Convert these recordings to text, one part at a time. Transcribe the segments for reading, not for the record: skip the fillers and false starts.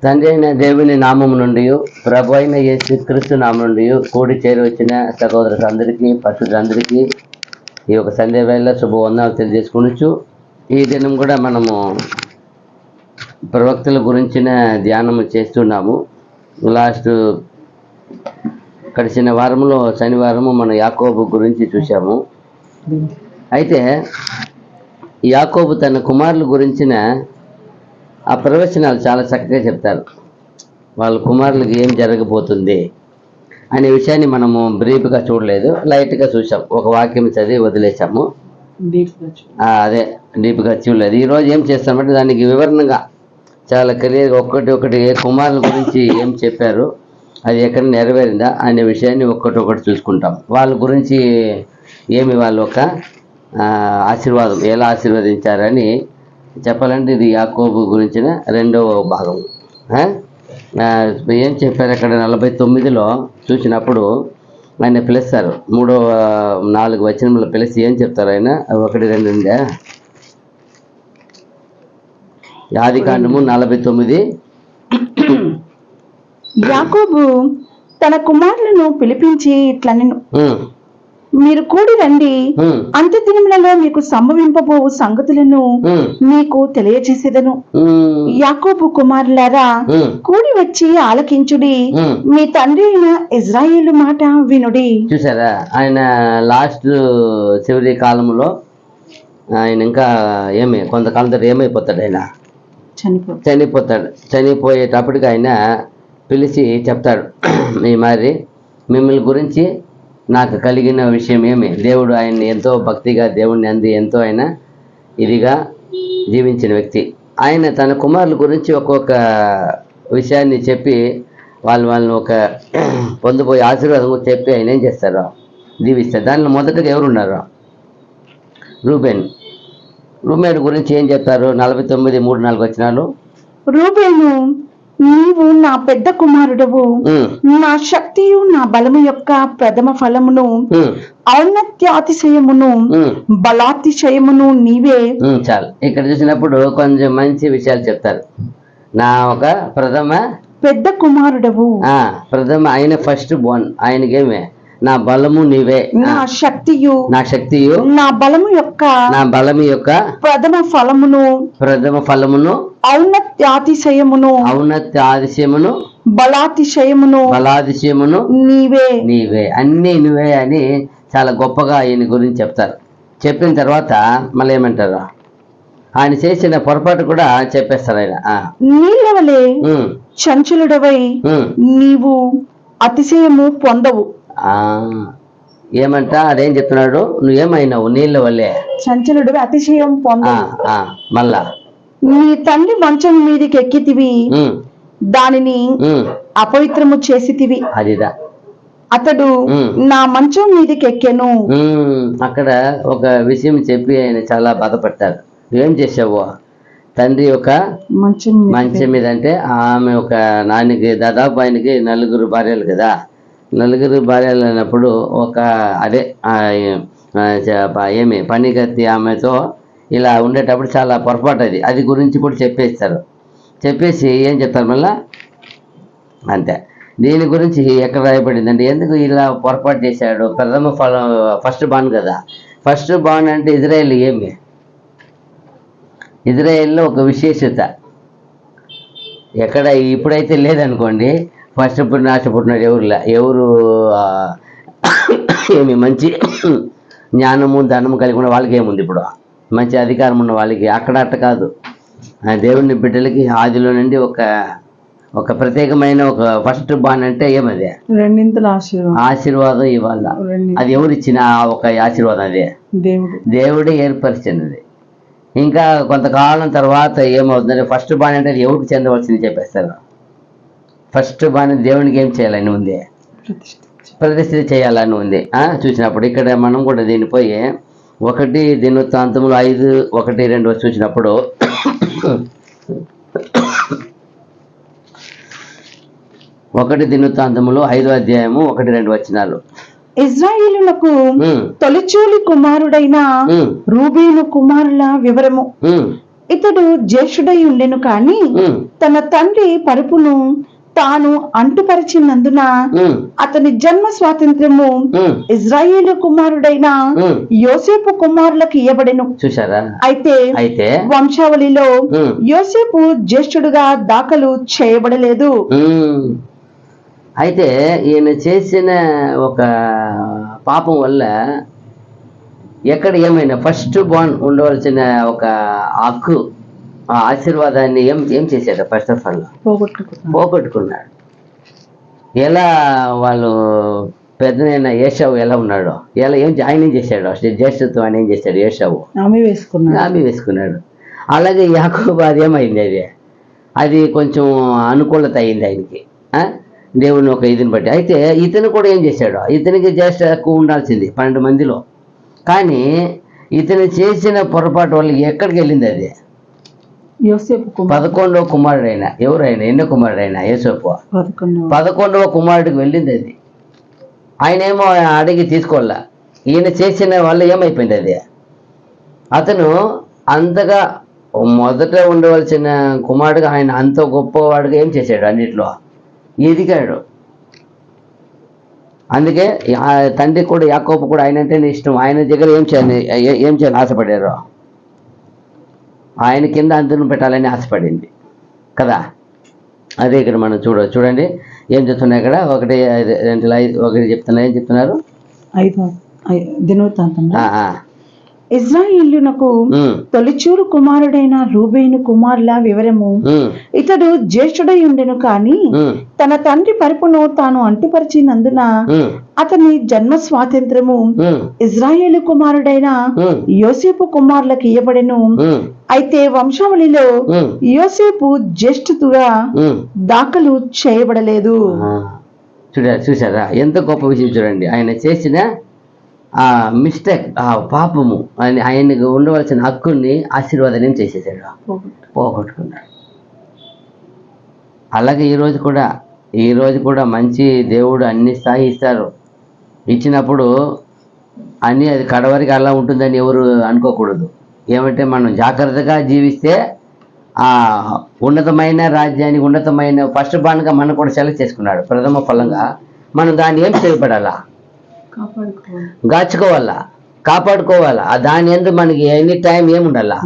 తండ్రి అయిన దేవుని నామము నుండి ప్రభు అయిన యేసు క్రీస్తు నామం నుండి కూడి చేరి వచ్చిన సహోదరులందరికీ పరిశుద్ధులందరికీ ఈ యొక్క సంధ్య వేళ శుభవందనాలు తెలియజేసుకొనుచు ఈ దినం కూడా మనము ప్రవక్తల గురించిన ధ్యానము చేస్తున్నాము. లాస్ట్ గడిచిన వారంలో శనివారము మన యాకోబు గురించి చూసాము. అయితే యాకోబు తన కుమారుల గురించిన ఆ ప్రవచనాలు చాలా చక్కగా చెప్తారు. వాళ్ళ కుమారులకి ఏం జరగబోతుంది అనే విషయాన్ని మనము బ్రీఫ్గా చూడలేదు, లైట్గా చూసాం. ఒక వాక్యం చదివి వదిలేసాము, అదే డీప్గా చూడలేదు. ఈరోజు ఏం చేస్తామంటే దానికి వివరణగా చాలా క్లియర్గా ఒక్కటి కుమారుల గురించి ఏం చెప్పారు, అది ఎక్కడ నెరవేరిందా అనే విషయాన్ని ఒక్కటి చూసుకుంటాం. వాళ్ళ గురించి ఏమి వాళ్ళ ఒక ఆశీర్వాదం ఎలా ఆశీర్వదించారని చెప్పాలంటే ఇది యాకోబు గురించిన రెండవ భాగం. ఏం చెప్పారు అక్కడ 49లో చూసినప్పుడు ఆయన పిలుస్తారు. 3-4 వచనంలో పిలిచి ఏం చెప్తారు ఆయన? 1-2 ఆదికాండము 49. యాకోబు తన కుమారులను పిలిపించి ఇట్లనెను, మీరు కూడి రండి, అంత్య దినములలో మీకు సంభవింపబోవు సంగతులను మీకు తెలియచేసేదను. యాకోబు కుమారులారా, కూడి వచ్చి ఆలకించుడి, మీ తండ్రి అయిన ఇజ్రాయేలు మాట వినుడి. చూసారా, ఆయన లాస్ట్ చివరి కాలంలో ఆయన ఇంకా కొంతకాలం తర్వాత ఏమైపోతాడు? ఆయన చనిపోతాడు. చనిపోయేటప్పటికి ఆయన పిలిచి చెప్తాడు, ఈ మరి మిమ్మల్ని గురించి నాకు కలిగిన విషయం ఏమి? దేవుడు ఆయన్ని ఎంతో భక్తిగా దేవుడిని అంది ఎంతో ఆయన ఇదిగా జీవించిన వ్యక్తి. ఆయన తన కుమారుల గురించి ఒక్కొక్క విషయాన్ని చెప్పి వాళ్ళని ఒక పొందుపోయే ఆశీర్వాదం చెప్పి ఆయన ఏం చేస్తారు? దీవిస్తారు. దానిలో మొదటగా ఎవరున్నారు? రూబేను గురించి ఏం చెప్తారు? 49:3-4 వచనాలు. రూబేను, నీవు నా పెద్ద కుమారుడవు, నా శక్తియు నా బలము యొక్క ప్రథమ ఫలమును, ఔన్నత్యాతిశయమును బలాతిశయమును నీవే. చాలు. ఇక్కడ చూసినప్పుడు కొంచెం మంచి విషయాలు చెప్తారు. నా ఒక పెద్ద కుమారుడవు, ప్రథమ ఆయన ఫస్ట్ బోర్న్. ఆయనకేమే? నా బలము నీవే, నా శక్తియు నా బలము యొక్క ప్రథమ ఫలమును ఔన్నత్యాతిశయమును బలాతిశయమును నీవే. అన్నీ నువ్వే అని చాలా గొప్పగా ఆయన గురించి చెప్తారు. చెప్పిన తర్వాత మళ్ళీ ఏమంటారు? ఆయన చేసిన పొరపాటు కూడా చెప్పేస్తారు. ఆయన నీళ్ళ వలె చంచలుడవై నీవు అతిశయము పొందవు. ఏమంట? అదేం చెప్తున్నాడు? నువ్వేమైనావు? నీళ్ళ వల్లే చంచలుడు అతిశయం పొందవు. మళ్ళా నీ తండ్రి మంచం మీదకి ఎక్కితివి, దానిని అపవిత్రము చేసితివి. అదిదా అతడు నా మంచం మీదకి ఎక్కెను. అక్కడ ఒక విషయం చెప్పి ఆయన చాలా బాధపడతాడు. ఏం చేసావు? తండ్రి ఒక మంచం మీద అంటే ఆమె ఒక నాన్నకి దాదాపు ఆయనకి 4 భార్యలు కదా. 4 భార్యలు అయినప్పుడు ఒక పనిగత్తి ఆమెతో ఇలా ఉండేటప్పుడు చాలా పొరపాటు అది గురించి కూడా చెప్పేసి ఏం చెప్తారు మళ్ళా అంతే. దీని గురించి ఎక్కడ రాయబడిందంటే ఎందుకు ఇలా పొరపాటు చేశాడు? ప్రథమ ఫలం ఫస్ట్ బాన్ కదా. ఫస్ట్ బాన్ అంటే ఇజ్రాయేల్లో ఒక విశేషత. ఎక్కడ ఇప్పుడైతే లేదనుకోండి. ఫస్ట్ పుట్టిన ఆశ పుట్టినాడు ఎవరు ఏమి మంచి జ్ఞానము ధనము కలిగి ఉన్న వాళ్ళకి ఏముంది? ఇప్పుడు మంచి అధికారం ఉన్న వాళ్ళకి. అక్కడ అట్ట కాదు. దేవుని బిడ్డలకి ఆదిలో నుండి ఒక ప్రత్యేకమైన ఒక ఫస్ట్ బాన్ అంటే ఏమది? రెండింతల ఆశీర్వాదం ఇవ్వాల. అది ఎవరు ఇచ్చిన ఒక ఆశీర్వాదం? అదే దేవుడే ఏర్పరిచినది. ఇంకా కొంతకాలం తర్వాత ఏమవుతుందంటే ఫస్ట్ బాన్ అంటే ఎవరికి చెందవలసింది చెప్పేస్తారు. ఫస్ట్ బాని దేవునికి ఏం చేయాలని ఉంది? ప్రతిష్ఠ చేయాలని ఉంది. చూసినప్పుడు ఇక్కడ మనం కూడా దీన్ని పోయి 1 దినవృత్తాంతములు 5:1-2 చూసినప్పుడు 1 దినవృత్తాంతములు 5వ అధ్యాయము 1-2 వచనాలు. ఇజ్రాయేలునకు తొలిచూలి కుమారుడైన రూబేను కుమారుల వివరము. ఇతడు జ్యేష్ఠుడై ఉండెను కాని ఉమ్, తన తండ్రి పరుపును తాను అంటుపరిచినందున ఉమ్, అతని జన్మ స్వాతంత్రము ఉమ్, ఇజ్రాయేలు కుమారుడైన ఉమ్. యోసేపు కుమారులకు ఇయ్యబడెను. చూసారా? అయితే అయితే వంశావళిలో ఉమ్, యోసేపు జ్యేష్ఠుడుగా దాఖలు చేయబడలేదు. ఉమ్. అయితే ఈయన చేసిన ఒక పాపం వల్ల ఎక్కడ ఏమైనా ఫస్ట్ బాండ్ ఉండవలసిన ఒక హక్కు, ఆ ఆశీర్వాదాన్ని ఏం ఏం చేశాడు? ఫస్ట్ ఆఫ్ ఆల్ పోగొట్టుకున్నాడు. ఎలా వాళ్ళు పెద్దనైన ఏషావు ఎలా ఉన్నాడో, ఎలా ఆయన ఏం చేశాడు? జ్యేష్ఠత్వం ఆయన ఏం చేశాడు? ఏషావు ఆమె వేసుకున్నాడు. అలాగే యాకోబు అది ఏమైంది? అది కొంచెం అనుకూలత అయింది ఆయనకి, దేవుని ఒక ఇదిని బట్టి. అయితే ఇతను కూడా ఏం చేశాడు? ఇతనికి జ్యేష్ఠ ఎక్కువ ఉండాల్సింది 12 మందిలో. కానీ ఇతను చేసిన పొరపాటు వల్ల ఎక్కడికి వెళ్ళింది అది? యోసేపు 11వ కుమారుడైన, ఎవరైనా ఎన్నో కుమారుడైనా యోసేపు 11వ కుమారుడికి వెళ్ళింది అది. ఆయన ఏమో అడిగి తీసుకోవాలా. ఈయన చేసిన వల్ల ఏమైపోయింది అది? అతను అంతగా మొదట ఉండవలసిన కుమారుడుగా ఆయన అంత గొప్పవాడుగా ఏం చేశాడు? అన్నిట్లో ఎదిగాడు. అందుకే ఆ తండ్రి కూడా యాకోబు కూడా ఆయన అంటేనే ఇష్టం. ఆయన దగ్గర ఏం చేయాలని ఆశపడారు? ఆయన కింద అందరిని పెట్టాలని ఆశపడింది కదా. అదే ఇక్కడ మనం చూడండి ఏం చెప్తున్నాయి ఇక్కడ. ఒకటి చెప్తున్నారు. ఏం చెప్తున్నారు? ఇజ్రాయేలునకు తొలిచూరు కుమారుడైన రూబేను కుమారుల వివరము. ఇతడు జ్యేష్ఠుడై ఉండెను కాని తన తండ్రి పరుపును తాను అంటుపరిచినందున అతని జన్మ స్వాతంత్రము ఇజ్రాయేలు కుమారుడైన యోసేపు కుమారులకు ఇయ్యబడెను. అయితే వంశావళిలో యోసేపు జ్యేష్ఠుడుగా దాఖలు చేయబడలేదు. చూసారా ఎంత గొప్ప విషయం? చూడండి, ఆయన చేసిన ఆ మిస్టేక్, ఆ పాపము అని ఆయనకు ఉండవలసిన హక్కుని, ఆశీర్వాదాన్ని ఏం చేసేసాడు? పోగొట్టుకున్నాడు. అలాగే ఈరోజు కూడా మంచి దేవుడు అన్ని స్థాయి ఇస్తారు. ఇచ్చినప్పుడు అన్నీ అది కడవరికి అలా ఉంటుందని ఎవరు అనుకోకూడదు. ఏమంటే మనం జాగ్రత్తగా జీవిస్తే ఆ ఉన్నతమైన రాజ్యానికి, ఉన్నతమైన ఫస్ట్ బాండ్గా మనం కూడా సెలెక్ట్ చేసుకున్నాడు. ప్రథమ ఫలంగా మనం దాన్ని ఏం చేయబడాలా? గాచుకోవాలా, కాపాడుకోవాలా. దాని ఎందు మనకి ఎనీ టైం ఏముండాలా?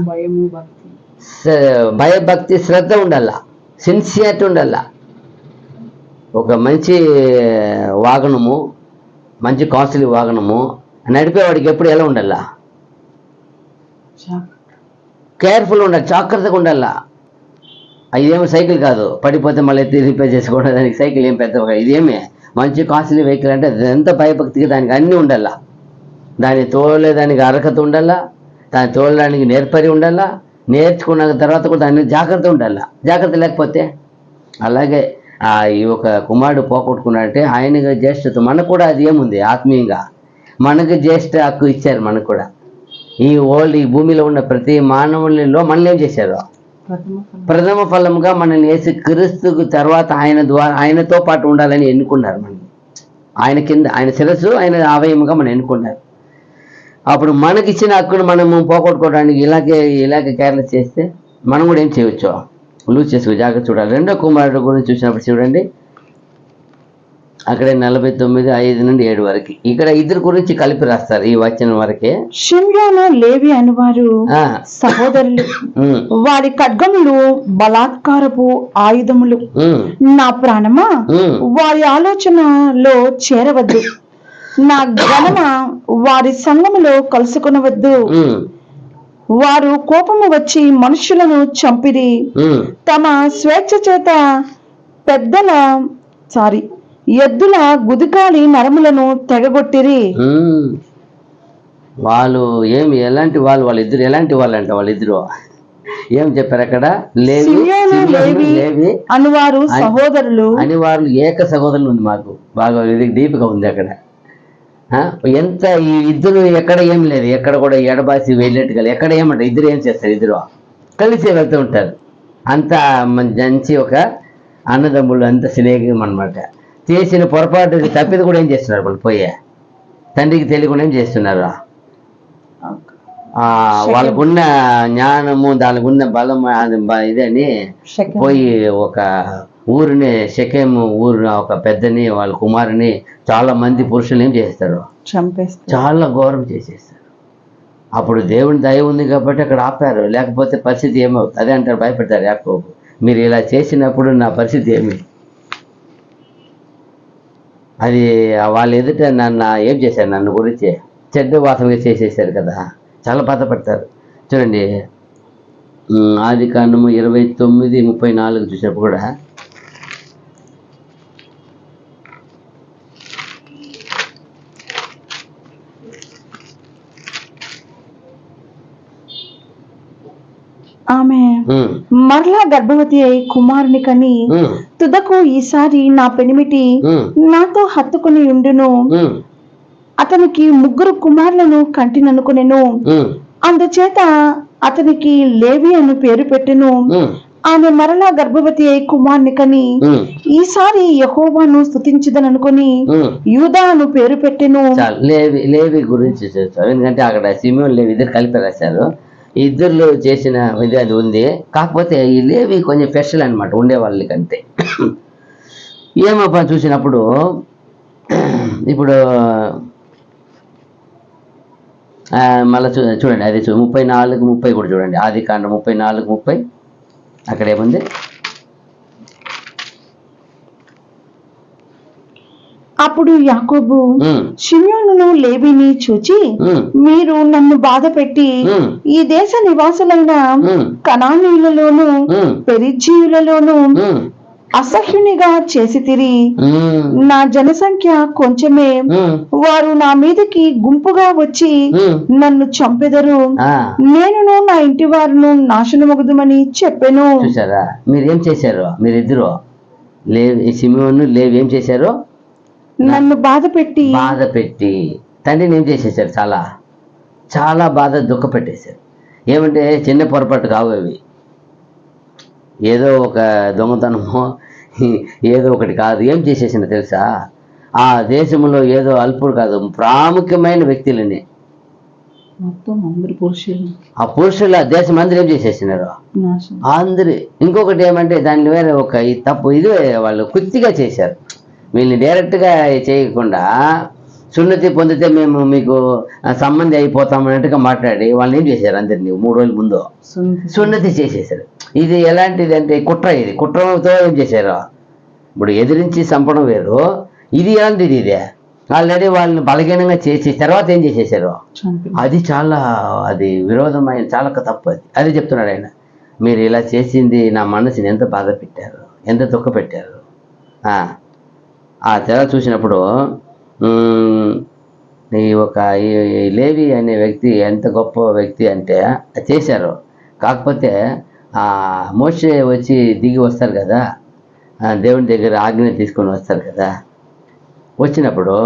భయభక్తి, శ్రద్ధ ఉండాలా, సిన్సియర్టీ ఉండాలా. ఒక మంచి వాహనము, మంచి కాస్ట్లీ వాహనము నడిపేవాడికి ఎప్పుడు ఎలా ఉండాలా? కేర్ఫుల్ ఉండాలి, జాగ్రత్తగా ఉండాలా. ఇదేమో సైకిల్ కాదు, పడిపోతే మళ్ళీ రిపేర్ చేసుకోవడం. దానికి సైకిల్ ఏం పెద్ద, ఇదేమే మంచి కాస్ట్లీ వెహికల్ అంటే ఎంత భయభక్తిగా దానికి అన్నీ ఉండాలా. దాన్ని తోలేదానికి అర్హత ఉండాలా, దాన్ని తోలడానికి నేర్పరి ఉండాలా, నేర్చుకున్న తర్వాత కూడా దాన్ని జాగ్రత్త ఉండాలా. జాగ్రత్త లేకపోతే అలాగే ఈ ఒక కుమారుడు పోగొట్టుకున్నాడంటే ఆయనగా జ్యేష్ఠత. మనకు కూడా అది ఏముంది? ఆత్మీయంగా మనకు జ్యేష్ఠ హక్కు ఇచ్చారు. మనకు కూడా ఈ భూమిలో ఉన్న ప్రతి మానవులలో మనల్ని ఏం చేశారు? ప్రథమ ఫలంగా మనల్ని వేసి క్రీస్తుకు తర్వాత ఆయనతో పాటు ఉండాలని ఎన్నుకున్నారు. మనం ఆయన కింద, ఆయన శిరస్సు, ఆయన అవయముగా మనం ఎన్నుకున్నారు. అప్పుడు మనకిచ్చిన హక్కును మనము పోగొట్టుకోవడానికి ఇలాగే కేర్లెస్ చేస్తే మనం కూడా ఏం చేయవచ్చు? లూజ్ చేసుకో, జాగ్రత్త చూడాలి. 2వ కుమారుడు గురించి చూసినప్పుడు చూడండి, అక్కడే 49:5-7 వరకు. ఇక్కడ ఇద్దరు గురించి కలిపి రాస్తారు ఈ వచనం వరకే. షిమ్యోను, లేవి అనువారు సహోదరులు. వారి ఖడ్గములు బలాత్కారపు ఆయుధములు. నా ప్రాణమా, వారి ఆలోచనలో చేరవద్దు. నా గణమ వారి సంగములో కలుసుకొనవద్దు. వారు కోపము వచ్చి మనుషులను చంపిరి. తమ స్వేచ్ఛ చేత ఎద్దుల గుదికాలి నరములను తెగగొట్టిరి. వాళ్ళు ఎలాంటి వాళ్ళిద్దరు ఎలాంటి వాళ్ళంట? వాళ్ళిద్దరు ఏం చెప్పారు అక్కడ? లేవి అనువారు సహోదరులు అని వాళ్ళు ఏక సహోదరులు ఉంది. మాకు బాగా డీప్గా ఉంది అక్కడ. ఎంత ఈ ఇద్దరు ఎక్కడ ఏం లేదు, ఎక్కడ కూడా ఎడబాసి వెళ్ళేట్టుగా ఎక్కడ ఏమంటారు? ఇద్దరు ఏం చేస్తారు? ఇద్దరు కలిసి వెళ్తూ ఉంటారు. అంత మంచి ఒక అన్నదమ్ములు, అంత స్నేహం అనమాట. చేసిన పొరపాటు తప్పిది కూడా ఏం చేస్తున్నారు? వాళ్ళు పోయే తండ్రికి తెలియకుండా ఏం చేస్తున్నారు? వాళ్ళకున్న జ్ఞానము, దానికి ఉన్న బలం ఇదని శకెం. పోయి ఒక ఊరిని, షెకెము ఊరిని ఒక పెద్దని, వాళ్ళ కుమారుని చాలా మంది పురుషులు ఏం చేస్తారు, చంపేస్తారు. చాలా ఘోరం చేసేస్తారు. అప్పుడు దేవుని దయ ఉంది కాబట్టి అక్కడ ఆపారు, లేకపోతే పరిస్థితి ఏమవుతుంది? అదే అంటారు, భయపెడతారు యాకోబు, మీరు ఇలా చేసినప్పుడు నా పరిస్థితి ఏమి? అది వాళ్ళ ఎదుట నన్ను ఏం చేశారు, నన్ను గురించి చెడ్డ వాసనగా చేసేసారు కదా, చాలా బాధపడతారు. చూడండి, ఆదికాండము 29:34 చూసినప్పుడు కూడా ఆమె మరలా గర్భవతి అయి కుమారుని కని తుదకు ఈసారి నా పెనిమిటి నాతో హత్తుకుని ఉండును, అతనికి 3 కుమారులను కంటిననుకునెను, అందుచేత అతనికి లేవి అని పేరు పెట్టెను. ఆమె మరలా గర్భవతి అయి కుమారుని కని ఈసారి యెహోవాను స్తుతించదననుకొని యూదా అను పేరు పెట్టెను. లేవి గురించి చేస్తారు, ఎందుకంటే అక్కడ సిమియోను, లేవి ఇద్దరు కలిపి రాశారు. ఇద్దరు చేసిన ఇది అది ఉంది, కాకపోతే ఈ లేవి కొంచెం స్పెషల్ అనమాట ఉండేవాళ్ళకంటే. ఏమప్ప చూసినప్పుడు ఇప్పుడు మళ్ళీ చూడండి, అది 34:30 కూడా చూడండి, ఆదికాండం 34:30 అక్కడ ఏముంది? అప్పుడు యాకోబు షిమ్యోనును లేవిని చూచి, మీరు నన్ను బాధ పెట్టి ఈ దేశ నివాసులైన కనానీయులలోను పెరిజ్జీయులలోను అసహ్యునిగా చేసితిరి. నా జనసంఖ్య కొంచెమే, వారు నా మీదకి గుంపుగా వచ్చి నన్ను చంపెదరు, నేనును నా ఇంటి వారును నాశనమగుదుమని చెప్పెను. చూసారా మీరేం చేశారు? మీరిద్దరు షిమ్యోను లేవి ఏం చేశారు? నన్ను బాధ పెట్టి తండ్రిని ఏం చేసేసారు? చాలా చాలా బాధ దుఃఖ పెట్టేశారు. ఏమంటే చిన్న పొరపాటు కావు అవి, ఏదో ఒక దొంగతనమో ఏదో ఒకటి కాదు. ఏం చేసేసిన తెలుసా? ఆ దేశంలో ఏదో అల్పుడు కాదు, ప్రాముఖ్యమైన వ్యక్తులని, ఆ పురుషుల దేశం అందరూ ఏం చేసేసినారు? అందరు. ఇంకొకటి ఏమంటే దాన్ని వేరే ఒక తప్పు ఇది వాళ్ళు కుర్తిగా చేశారు. వీళ్ళని డైరెక్ట్గా చేయకుండా సున్నతి పొందితే మేము మీకు సంబంధి అయిపోతాం అన్నట్టుగా మాట్లాడి వాళ్ళని ఏం చేశారు? అందరినీ 3 రోజుల ముందు సున్నతి చేసేసారు. ఇది ఎలాంటిది అంటే కుట్ర. ఇది కుట్రతో ఏం చేశారు? ఇప్పుడు ఎదిరించి చంపడం వేరు, ఇది ఎలాంటిది? ఇదే ఆల్రెడీ వాళ్ళని బలహీనంగా చేసి తర్వాత ఏం చేసేసారు? అది చాలా అది విరోధమైన చాలా తప్పు. అది చెప్తున్నాడు ఆయన, మీరు ఇలా చేసింది నా మనసుని ఎంత బాధ పెట్టారు, ఎంత దుఃఖ పెట్టారు. ఆ తెర చూసినప్పుడు ఈ లేవి అనే వ్యక్తి ఎంత గొప్ప వ్యక్తి అంటే చేశారు. కాకపోతే మోషే వచ్చి దిగి వస్తారు కదా, దేవుని దగ్గర ఆజ్ఞ తీసుకొని వస్తారు కదా, వచ్చినప్పుడు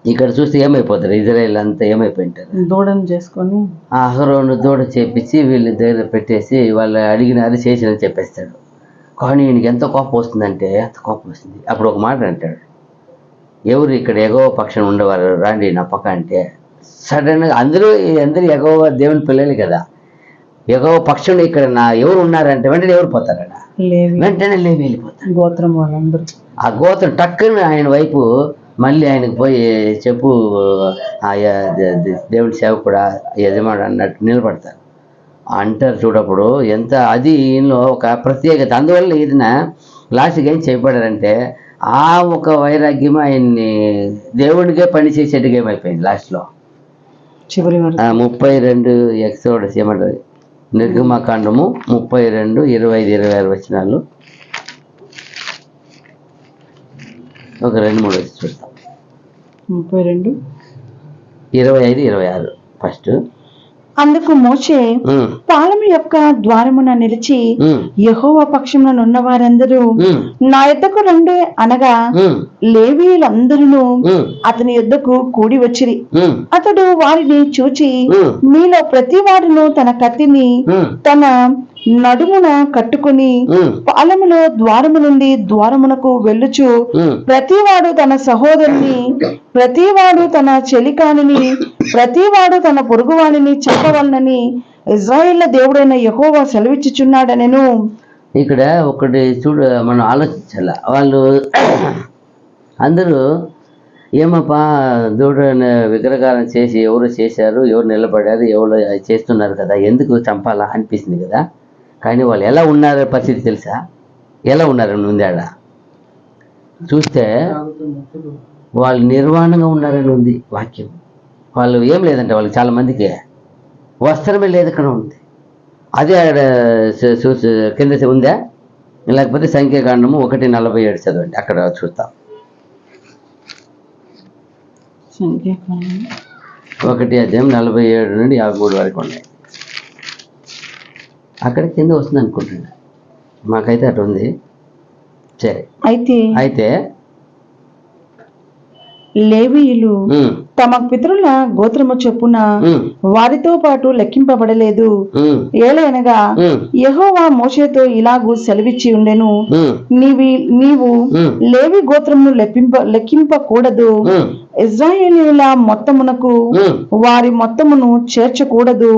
ఇక్కడ చూస్తే ఏమైపోతారు? ఇజ్రాయేల్ అంతా ఏమైపోయింటారు? దూడను చేసుకొని అహరోను దూడ చేపించి వీళ్ళ దగ్గర పెట్టేసి వాళ్ళు అడిగినారు చేసినని చెప్పేస్తాడు. కానీ ఈయనకి ఎంత కోపం వస్తుందంటే అంత కోపం వస్తుంది. అప్పుడు ఒక మాట అంటాడు, ఎవరు ఇక్కడ ఎగవ పక్షం ఉండేవారు రాండి నా పక్క అంటే, సడన్గా అందరూ ఎగవ దేవుని పిల్లలు కదా, ఎగవ పక్షులు ఇక్కడ ఎవరు ఉన్నారంటే వెంటనే ఎవరు పోతారట? వెంటనే లేవి వెళ్ళిపోతారు. గోత్రం వాళ్ళందరూ ఆ గోత్రం టక్కుని ఆయన వైపు మళ్ళీ ఆయనకు పోయి చెప్పు, దేవుడి సేవకుడా యజమాడు అన్నట్టు నిలబడతారు. అంటారు చూడప్పుడు ఎంత అది ఈయనలో ఒక ప్రత్యేకత. అందువల్ల ఈయన లాస్ట్కి ఏం చేయబడారంటే ఆ ఒక వైరాగ్యం ఆయన్ని దేవుడికే పని చేసేట్టుగా ఏమైపోయింది లాస్ట్లో. చివరి 32 ఎక్సోడస్ ఏమంటారు, నిర్గమకాండము 32, 25-26 వచనాలు ఒక 2-3 చూస్తాం. 32, 25-26 ఫస్ట్. అందుకు మోషే పాలెము యొక్క ద్వారమున నిలిచి యెహోవా పక్షమున ఉన్న వారందరూ నా యొద్దకు రండి అనగా లేవీయులందరూ అతని యొద్దకు కూడి వచ్చిరి. అతడు వారిని చూచి, మీలో ప్రతి వాడును తన కత్తిని తన నడుమున కట్టుకుని పాలెములో ద్వారము నుండి ద్వారమునకు వెళ్ళుచు ప్రతివాడు తన సహోదరుని, ప్రతివాడు తన చెలికానిని, ప్రతివాడు తన పొరుగువానిని చెప్పవలనని ఇశ్రాయేళ్ల దేవుడైన యెహోవా సెలవిచ్చుచున్నాడనెను. ఇక్కడ ఒకటి చూడు, మనం ఆలోచించాల. వాళ్ళు అందరూ ఏమప్పా దేవుడు విగ్రహాలను చేసి ఎవరు చేశారు, ఎవరు నిలబడారు, ఎవరు చేస్తున్నారు కదా, ఎందుకు చంపాలా అనిపిస్తుంది కదా. కానీ వాళ్ళు ఎలా ఉన్నారో పరిస్థితి తెలుసా? ఎలా ఉన్నారని ఉంది ఆడ చూస్తే, వాళ్ళు నిర్వాణంగా ఉన్నారని ఉంది వాక్యం. వాళ్ళు ఏం లేదంటే వాళ్ళకి చాలా మందికి వస్త్రమే లేదు ఇక్కడ ఉంది. అదే ఆడ కింద ఉందా? లేకపోతే సంఖ్యాకాండము 1:47 చదవండి, అక్కడ చూస్తాం. 1:47 నుండి 53 వరకు ఉన్నాయి. అక్కడ కింద వస్తుంది అనుకుంటున్నా, మాకైతే అటు ఉంది. సరే, అయితే లేవీయులు తమ పితరుల గోత్రము చొప్పున వారితో పాటు లెక్కింపబడలేదు. ఏలైనగా యెహోవా మోషేతో ఇలాగూ సెలవిచ్చి ఉండెను, నీవు లేవి గోత్రమును లెక్కింపకూడదు, ఇశ్రాయేలీయుల మొత్తమునకు వారి మొత్తమును చేర్చకూడదు.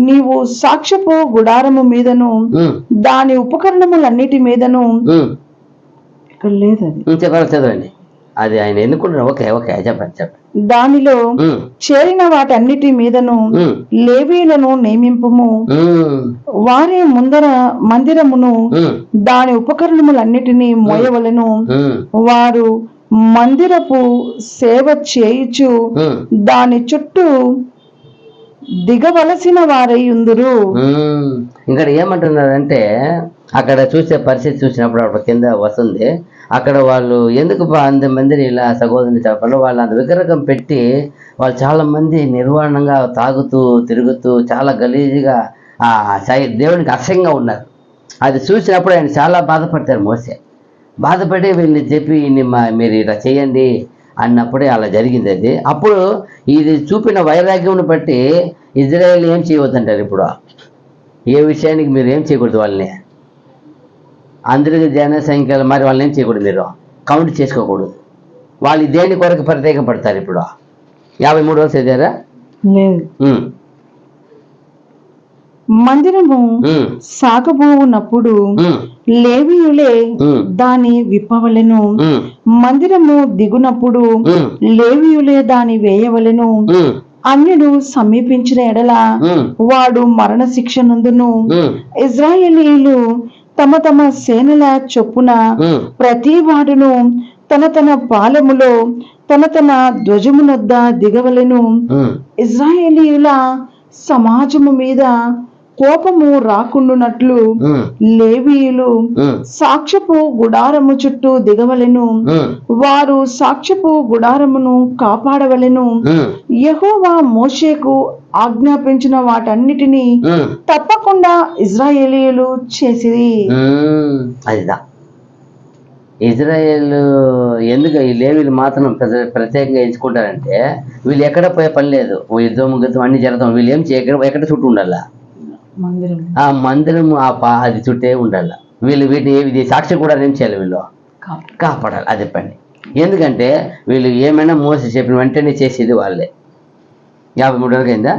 నీవు సాక్ష్యపు గుడారము మీదను దాని ఉపకరణములన్నిటి మీదను లేదు చదవండి. అది ఆయన ఎన్నుకుంటున్నారు. ఓకే ఓకే, చెప్పండి. దానిలో చేరిన వాటన్నిటి మీదను లేవీయులను నియమింపుము. వారి ముందర మందిరమును దాని ఉపకరణములన్నిటినీ మోయవలెను. వారు మందిరపు సేవ చేయుచు దాని చుట్టూ దిగవలసిన వారై ఉందురు. ఇక్కడ ఏమంటున్నారంటే, అక్కడ చూసే పరిస్థితి చూసినప్పుడు అక్కడ కింద వస్తుంది. అక్కడ వాళ్ళు ఎందుకు అంతమందిని ఇలా సహోదరుని చెప్పాలి, వాళ్ళు అంత విగ్రహం పెట్టి వాళ్ళు చాలా మంది నిర్వాణంగా తాగుతూ తిరుగుతూ చాలా గలీజుగా దేవునికి అసహ్యంగా ఉన్నారు. అది చూసినప్పుడు ఆయన చాలా బాధపడతారు. మోసే బాధపడి వీళ్ళు చెప్పి మీరు ఇలా చేయండి అన్నప్పుడే అలా జరిగింది. అది అప్పుడు ఇది చూపిన వైరాగ్యం బట్టి ఇజ్రాయేల్ ఏం చేయవద్దంటారు. ఇప్పుడు ఏ విషయానికి మీరు ఏం చేయకూడదు, వాళ్ళని అందరికి జనసంఖ్యలు మరి వాళ్ళని ఏం చేయకూడదు, మీరు కౌంట్ చేసుకోకూడదు. వాళ్ళు దేని కొరకు ప్రత్యేక పడతారు. ఇప్పుడు 53 వరకు చదివారా? మందిరము సాగబోవునప్పుడు లేవీయులే దాని విప్పవలెను. మందిరము దిగునప్పుడు లేవీయులే దాని వేయవలెను. అన్యుడు సమీపించిన ఎడల వాడు మరణ శిక్ష నందును. ఇశ్రాయేలీయులు తమ తమ సేనల చొప్పున ప్రతి వాడును తన తన పాలెములో తన తన ధ్వజమునొద్ద దిగవలెను. ఇశ్రాయేలీయుల సమాజము మీద కోపము రాకుండునట్లు లేవీయులు సాక్ష్యపు గుడారము చుట్టూ దిగవలెను. వారు సాక్ష్యపు గుడారమును కాపాడవలెను. యెహోవా మోషేకు ఆజ్ఞాపించిన వాటన్నిటినీ తప్పకుండా ఇశ్రాయేలీయులు చేసిరి. అదిదా ఇజ్రాయేల్ ఎందుకు ఈ లేవీలు మాత్రం ప్రత్యేకంగా ఎంచుకుంటారంటే, వీళ్ళు ఎక్కడ పోయే పని లేదు, యుద్ధం గిద్దం అన్ని జరుగుతాం. వీళ్ళు ఏం చేయక ఎక్కడ చుట్టూ ఉండాల, ఆ మందిరం అది చుట్టే ఉండాల. వీటిని సాక్షి కూడా ఏం చేయాలి, వీళ్ళు కాపాడాలి. అది పని. ఎందుకంటే వీళ్ళు ఏమైనా మోసి చెప్పిన వెంటనే చేసేది వాళ్ళే. 53 వరకు అయిందా?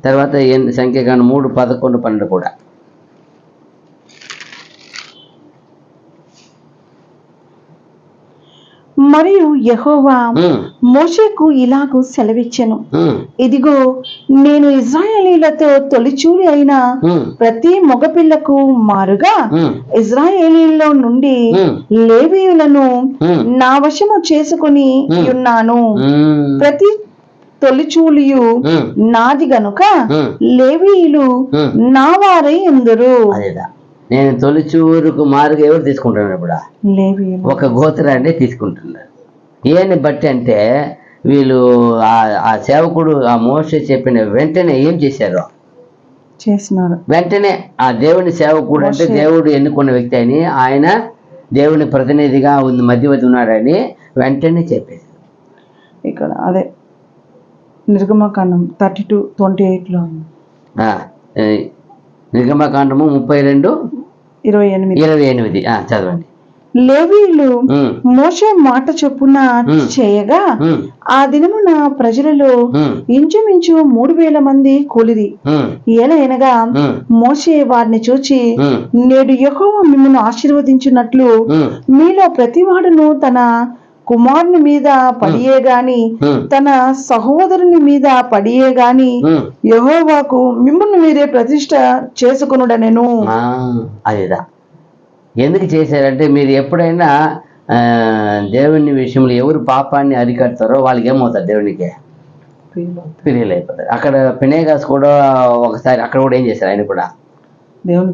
తర్వాత సంఖ్యాకాండం 3, 11, 12 కూడా. మరియు యెహోవా మోషేకు ఇలాగూ సెలవిచ్చెను, ఇదిగో నేను ఇశ్రాయేలీయులతో తొలిచూలి అయిన ప్రతి మగపిల్లకు మారుగా ఇశ్రాయేలీయుల నుండి లేవీయులను నా వశము చేసుకుని ఉన్నాను. ప్రతి తొలిచూలియు నాది గనుక లేవీయులు నా వారై ఉందురు. నేను తొలిచూరుకు మారుగా ఎవరు తీసుకుంటున్నారు? ఇప్పుడు ఒక గోత్రాన్ని తీసుకుంటున్నారు. ఏని బట్టి అంటే వీళ్ళు ఆ సేవకుడు ఆ మోషే చెప్పిన వెంటనే ఏం చేశారు, వెంటనే ఆ దేవుని సేవకుడు అంటే దేవుడు ఎన్నుకున్న వ్యక్తి అని, ఆయన దేవుని ప్రతినిధిగా మధ్యవర్తి ఉన్నాడని వెంటనే చెప్పేసి. ఇక్కడ అదే నిర్గమకాండం 32:28లో నిర్గమకాండము 32:28. 28. చదవండి. లేవీయులు ఉమ్, మోషే మాట చొప్పున చేయగా ఉమ్, ఆ దినమున ప్రజలలో ఉమ్, ఇంచుమించు 3,000 మంది కూలిరి. ఉమ్, ఏలయనగా ఉమ్, మోషే వారిని చూచి, ఉమ్, నేడు యెహోవా మిమ్మల్ని ఆశీర్వదించున్నట్లు ఉమ్, మీలో ప్రతివాడును తన కుమారుని మీద పడియే గాని ఉమ్, తన సహోదరుని మీద పడియే గాని ఉమ్. యెహోవాకు మిమ్మల్ని మీరే ప్రతిష్ట చేసుకొనుడనెను. అదిదా ఎందుకు చేశారంటే, మీరు ఎప్పుడైనా దేవుని విషయంలో ఎవరు పాపాన్ని అరికడతారో వాళ్ళకి ఏమవుతారు, దేవునికి ఫిరియల్ అయిపోతారు. అక్కడ పినేగాస్ కూడా ఒకసారి అక్కడ కూడా ఏం చేశారు, ఆయన కూడా దేవుని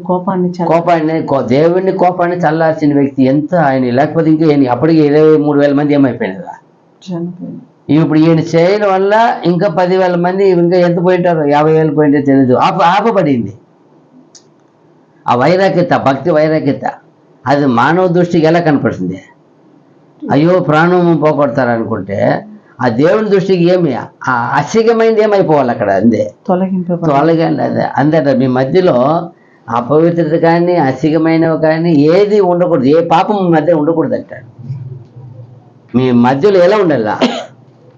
దేవుని కోపాన్ని చల్లార్చిన వ్యక్తి. ఎంత ఆయన లేకపోతే ఇంకా అప్పటికి 23,000 మంది ఏమైపోయినారు కదా. ఇప్పుడు ఈయన చేయడం వల్ల ఇంకా 10,000 మంది ఇంకా ఎంత పోయింటారు, 50,000 పోయింటే తెలియదు. ఆపబడింది ఆ వైరాగ్యత, భక్తి వైరాగ్యత. అది మానవ దృష్టికి ఎలా కనపడుతుంది? అయ్యో ప్రాణం పోగొడతారు అనుకుంటే, ఆ దేవుని దృష్టికి ఏమి అసిగమైంది ఏమైపోవాలి అక్కడ, అందే తొలగండి. అదే అందట మీ మధ్యలో అపవిత్రత కానీ అసిగమైనవి కానీ ఏది ఉండకూడదు, ఏ పాపం మీ మధ్య ఉండకూడదు అంటాడు. మీ మధ్యలో ఎలా ఉండాలా?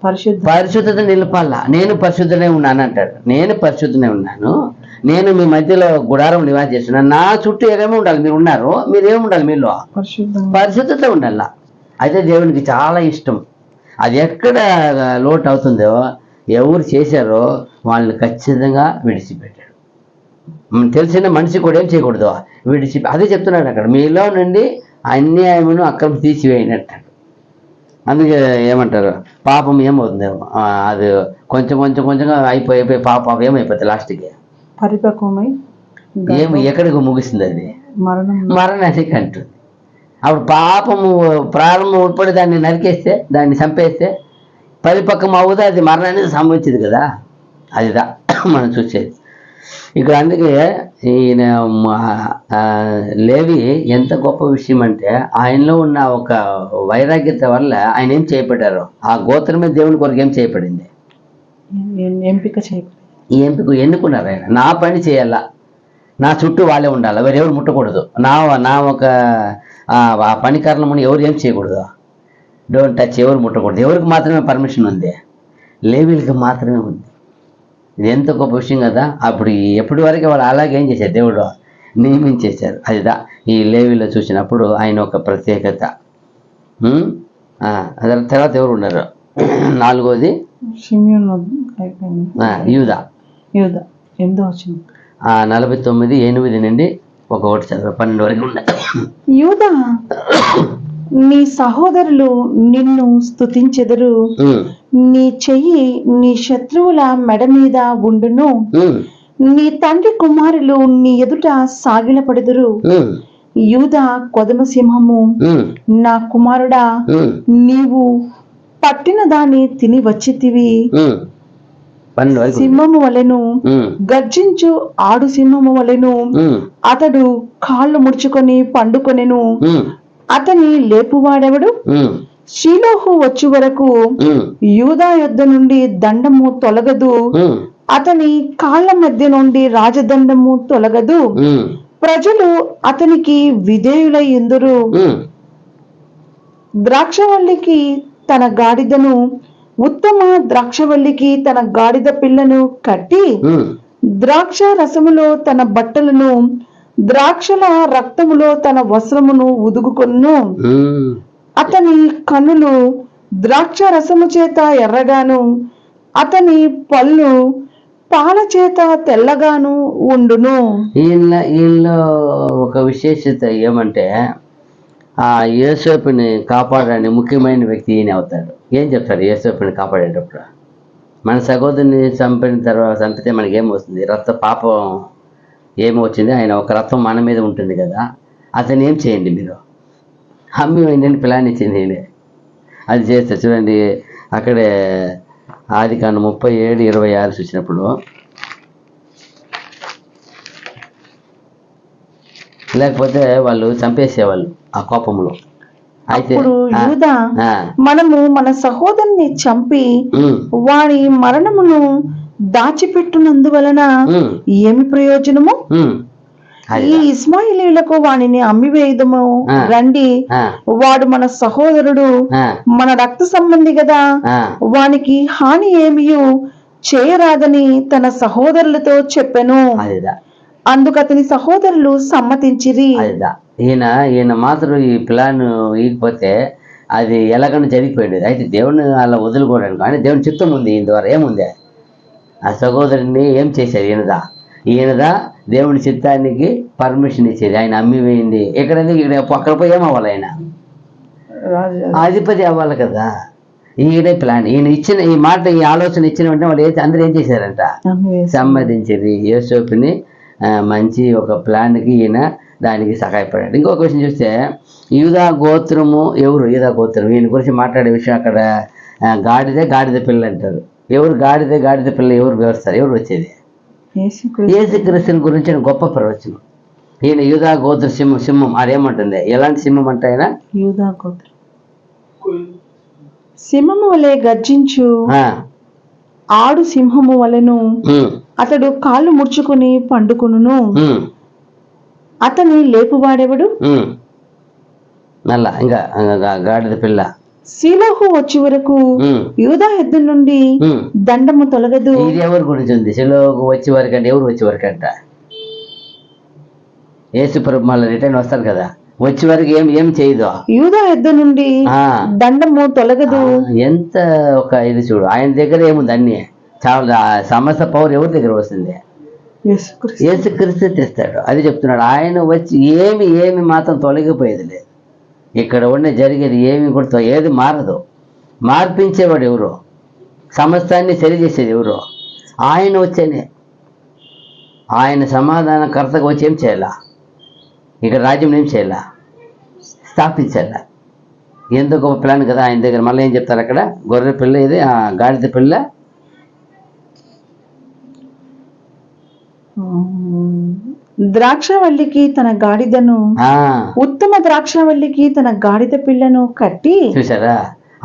పరిశుద్ధత నిలపాలా. నేను పరిశుద్ధనే ఉన్నాను అంటాడు. నేను పరిశుద్ధనే ఉన్నాను, నేను మీ మధ్యలో గుడారం నివాసం చేస్తున్నాను, నా చుట్టూ ఏమేమి ఉండాలి, మీరు ఉన్నారు, మీరు ఏమి ఉండాలి, మీలో పరిశుద్ధత ఉండాలా. అయితే దేవునికి చాలా ఇష్టం. అది ఎక్కడ లోటు అవుతుందో, ఎవరు చేశారో వాళ్ళని ఖచ్చితంగా విడిచిపెట్టాడు. తెలిసిన మనిషి కూడా ఏం చేయకూడదు, అదే చెప్తున్నాడు అక్కడ, మీలో నుండి అన్యాయమును అక్రమం తీసివేయండి అంటాడు. అందుకే ఏమంటారు, పాపం ఏమవుతుంది, అది కొంచెం కొంచెం కొంచెంగా అయిపోయి పాపం ఏమైపోతుంది, లాస్ట్కి పరిపక్వమై ఎక్కడికి ముగిస్తుంది, అది మరణానికి అంటుంది. అప్పుడు పాపము ప్రారంభం ఉట్పడి దాన్ని నరికేస్తే, దాన్ని చంపేస్తే పరిపక్వం అవుదా, అది మరణానికి సంభవించింది కదా. అదిదా మనం చూసేది ఇక్కడ. అందుకే ఈయన లేవి ఎంత గొప్ప విషయం అంటే, ఆయనలో ఉన్న ఒక వైరాగ్యత వల్ల ఆయన ఏం చేయబడ్డారు, ఆ గోత్రమే దేవుని కొరకు ఏం చేయబడింది, ఎన్నుకున్నారు. ఆయన నా పని చేయాలా, నా చుట్టూ వాళ్ళే ఉండాలి, ఎవరు ముట్టకూడదు, నా ఒక ఆ పని కారణమని ఎవరు ఏం చేయకూడదు, డోంట్ టచ్, ఎవరు ముట్టకూడదు. ఎవరికి మాత్రమే పర్మిషన్ ఉంది, లేవీలకి మాత్రమే ఉంది. ఇది ఎంత గొప్ప విషయం కదా. అప్పుడు ఎప్పటి వరకు వాళ్ళు అలాగే ఏం చేశారు, దేవుడు నియమించేశారు. అదిదా ఈ లేవీలో చూసినప్పుడు ఆయన ఒక ప్రత్యేకత. తర్వాత ఎవరు ఉన్నారు, 4వది యూదా. 49:8 నుండి 1 చదువు, 12 వరకు ఉన్నాయి. యూదా, నీ సహోదరులు నిన్ను స్తుతించెదరు, నీ చెయ్యి నీ శత్రువుల మెడ మీద ఉండును, నీ తండ్రి కుమారులు నీ ఎదుట సాగిలపడుదురు. యూదా కొదమ సింహము, నా కుమారుడా, నీవు పట్టిన దాన్ని తిని వచ్చితివి. సింహము వలెను, గర్జించు ఆడు సింహము వలెను అతడు కాళ్ళు ముడుచుకొని పండుకొనెను. అతని లేపువాడెవడు? షీలోహు వచ్చు వరకు యూదా యొద్ద నుండి దండము తొలగదు, అతని కాళ్ళ మధ్య నుండి రాజదండము తొలగదు. ప్రజలు అతనికి విధేయులై ఎందురు. ద్రాక్షవల్లికి తన గాడిదను, ఉత్తమ ద్రాక్షవల్లికి తన గాడిద పిల్లను కట్టి, ద్రాక్ష రసములో తన బట్టలను, ద్రాక్షల రక్తములో తన వస్త్రమును ఉదుగుకొను. అతని కన్నులు ద్రాక్ష రసము చేత ఎర్రగాను, అతని పళ్ళు పాల చేత తెల్లగాను ఉండును. వీళ్ళలో ఒక విశేషత ఏమంటే, ఆ యోసేపుని కాపాడని ముఖ్యమైన వ్యక్తి ఈయన అవుతాడు. ఏం చెప్తాడు యోసేపుని కాపాడేటప్పుడు? మన సహోదరుని చంపితే మనకి ఏమవుతుంది, రక్త పాపం ఏమొచ్చింది, ఆయన ఒక రక్తం మన మీద ఉంటుంది కదా. అతను ఏం చేయండి, మీరు అమ్మి ఏంటంటే ప్లాన్ ఇచ్చింది నేనే, అది చేస్తే చూడండి. అక్కడే ఆదికాండం 37:26 చూసినప్పుడు, లేకపోతే వాళ్ళు చంపేసేవాళ్ళు ఆ కోపంలో. అయితే యూదా, మనము మన సహోదరుని చంపి వారి మరణమును దాచిపెట్టునందువలన ఏమి ప్రయోజనము? అది ఈ ఇస్మాయిలీలకు వానిని అమ్మివేయుదము ఆ. రండి, ఆ, వాడు మన సహోదరుడు, ఆ, మన రక్త సంబంధి కదా, ఆ, వానికి హాని ఏమియు చేయరాదని తన సహోదరులతో చెప్పెను. అదిదా అందుకు అతని సహోదరులు సమ్మతించిరి. అదిదా ఈయన మాత్రం ఈ ప్లాన్ ఇకపోతే అది ఎలాగైనా జరిగిపోయేది. అయితే దేవుని అలా వదులుకోవడానికి కానీ దేవుని చిత్తం ఉంది. ఈయన ద్వారా ఏముంది, ఆ సహోదరుని ఏం చేశారు, ఈయనదా దేవుని చిత్తానికి పర్మిషన్ ఇచ్చేది. ఆయన అమ్మి వేయింది. ఇక్కడ అక్కడ పోయి ఏమవ్వాలి, ఆయన అధిపతి అవ్వాలి కదా. ఈయనే ప్లాన్, ఈయన ఇచ్చిన ఈ మాట, ఈ ఆలోచన ఇచ్చిన వెంటనే వాళ్ళు అందరూ ఏం చేశారంట, సమ్మతించేది. యోసేపుని మంచి ఒక ప్లాన్కి ఈయన దానికి సహాయపడాడు. ఇంకొక విషయం చూస్తే యూదా గోత్రము ఎవరు, యూదా గోత్రం ఈయన గురించి మాట్లాడే విషయం అక్కడ గాడిద పిల్ల అంటారు. ఎవరు గాడిద పిల్ల ఎవరు వ్యవస్తారు, ఎవరు వచ్చేది, యేసుక్రీస్తుని గురించిన గొప్ప ప్రవచనం. ఈయన యూదా గోత్ర సింహం అదేమంటుంది, ఎలాంటి సింహం అంటే ఆయన యూదా గోత్రం సింహము వలె గర్జించు ఆడు సింహము వలెను, అతడు కాళ్ళు ముడుచుకుని పండుకును, అతని లేపువాడెవడు. మళ్ళా ఇంకా గాడిద పిల్ల శిలోహు వచ్చే వరకు యూదా ఎద్దు నుండి దండము తొలగదు. ఇది ఎవరి గురించి ఉంది, శిలోహు వచ్చే వరకు అంటే ఎవరు వచ్చే వరకు అంట, యేసుప్రభు మళ్ళీ రిటర్న్ వస్తారు కదా, వచ్చే వరకు ఏం చేయదు, యూదా ఎద్దు నుండి దండము తొలగదు. ఎంత ఒక ఇది చూడు, ఆయన దగ్గర ఏముంది, అన్ని చాలా సమస్త పవర్ ఎవరి దగ్గర వస్తుంది, యేసుక్రీస్తు తెస్తాడు. అది చెప్తున్నాడు. ఆయన వచ్చి ఏమి మాత్రం తొలగిపోయేది లేదు. ఇక్కడ ఉన్న జరిగేది ఏమి కూడా ఏది మారదు. మార్పించేవాడు ఎవరో, సమస్తాన్ని సరిచేసేది ఎవరో, ఆయన వచ్చేనే. ఆయన సమాధానకర్తగా వచ్చి ఏం చేయాలా, ఇక్కడ రాజ్యం ఏం చేయాలా, స్థాపించాలా. ఎంతో గొప్ప ప్లాన్ కదా ఆయన దగ్గర. మళ్ళీ ఏం చెప్తారు అక్కడ, గొర్రె పిల్ల ఇది, గాడిద పిల్ల, ద్రాక్షవల్లికి తన గాడిదను, ఉత్తమ ద్రాక్షవల్లికి తన గాడిద పిల్లను కట్టి. చూసారా,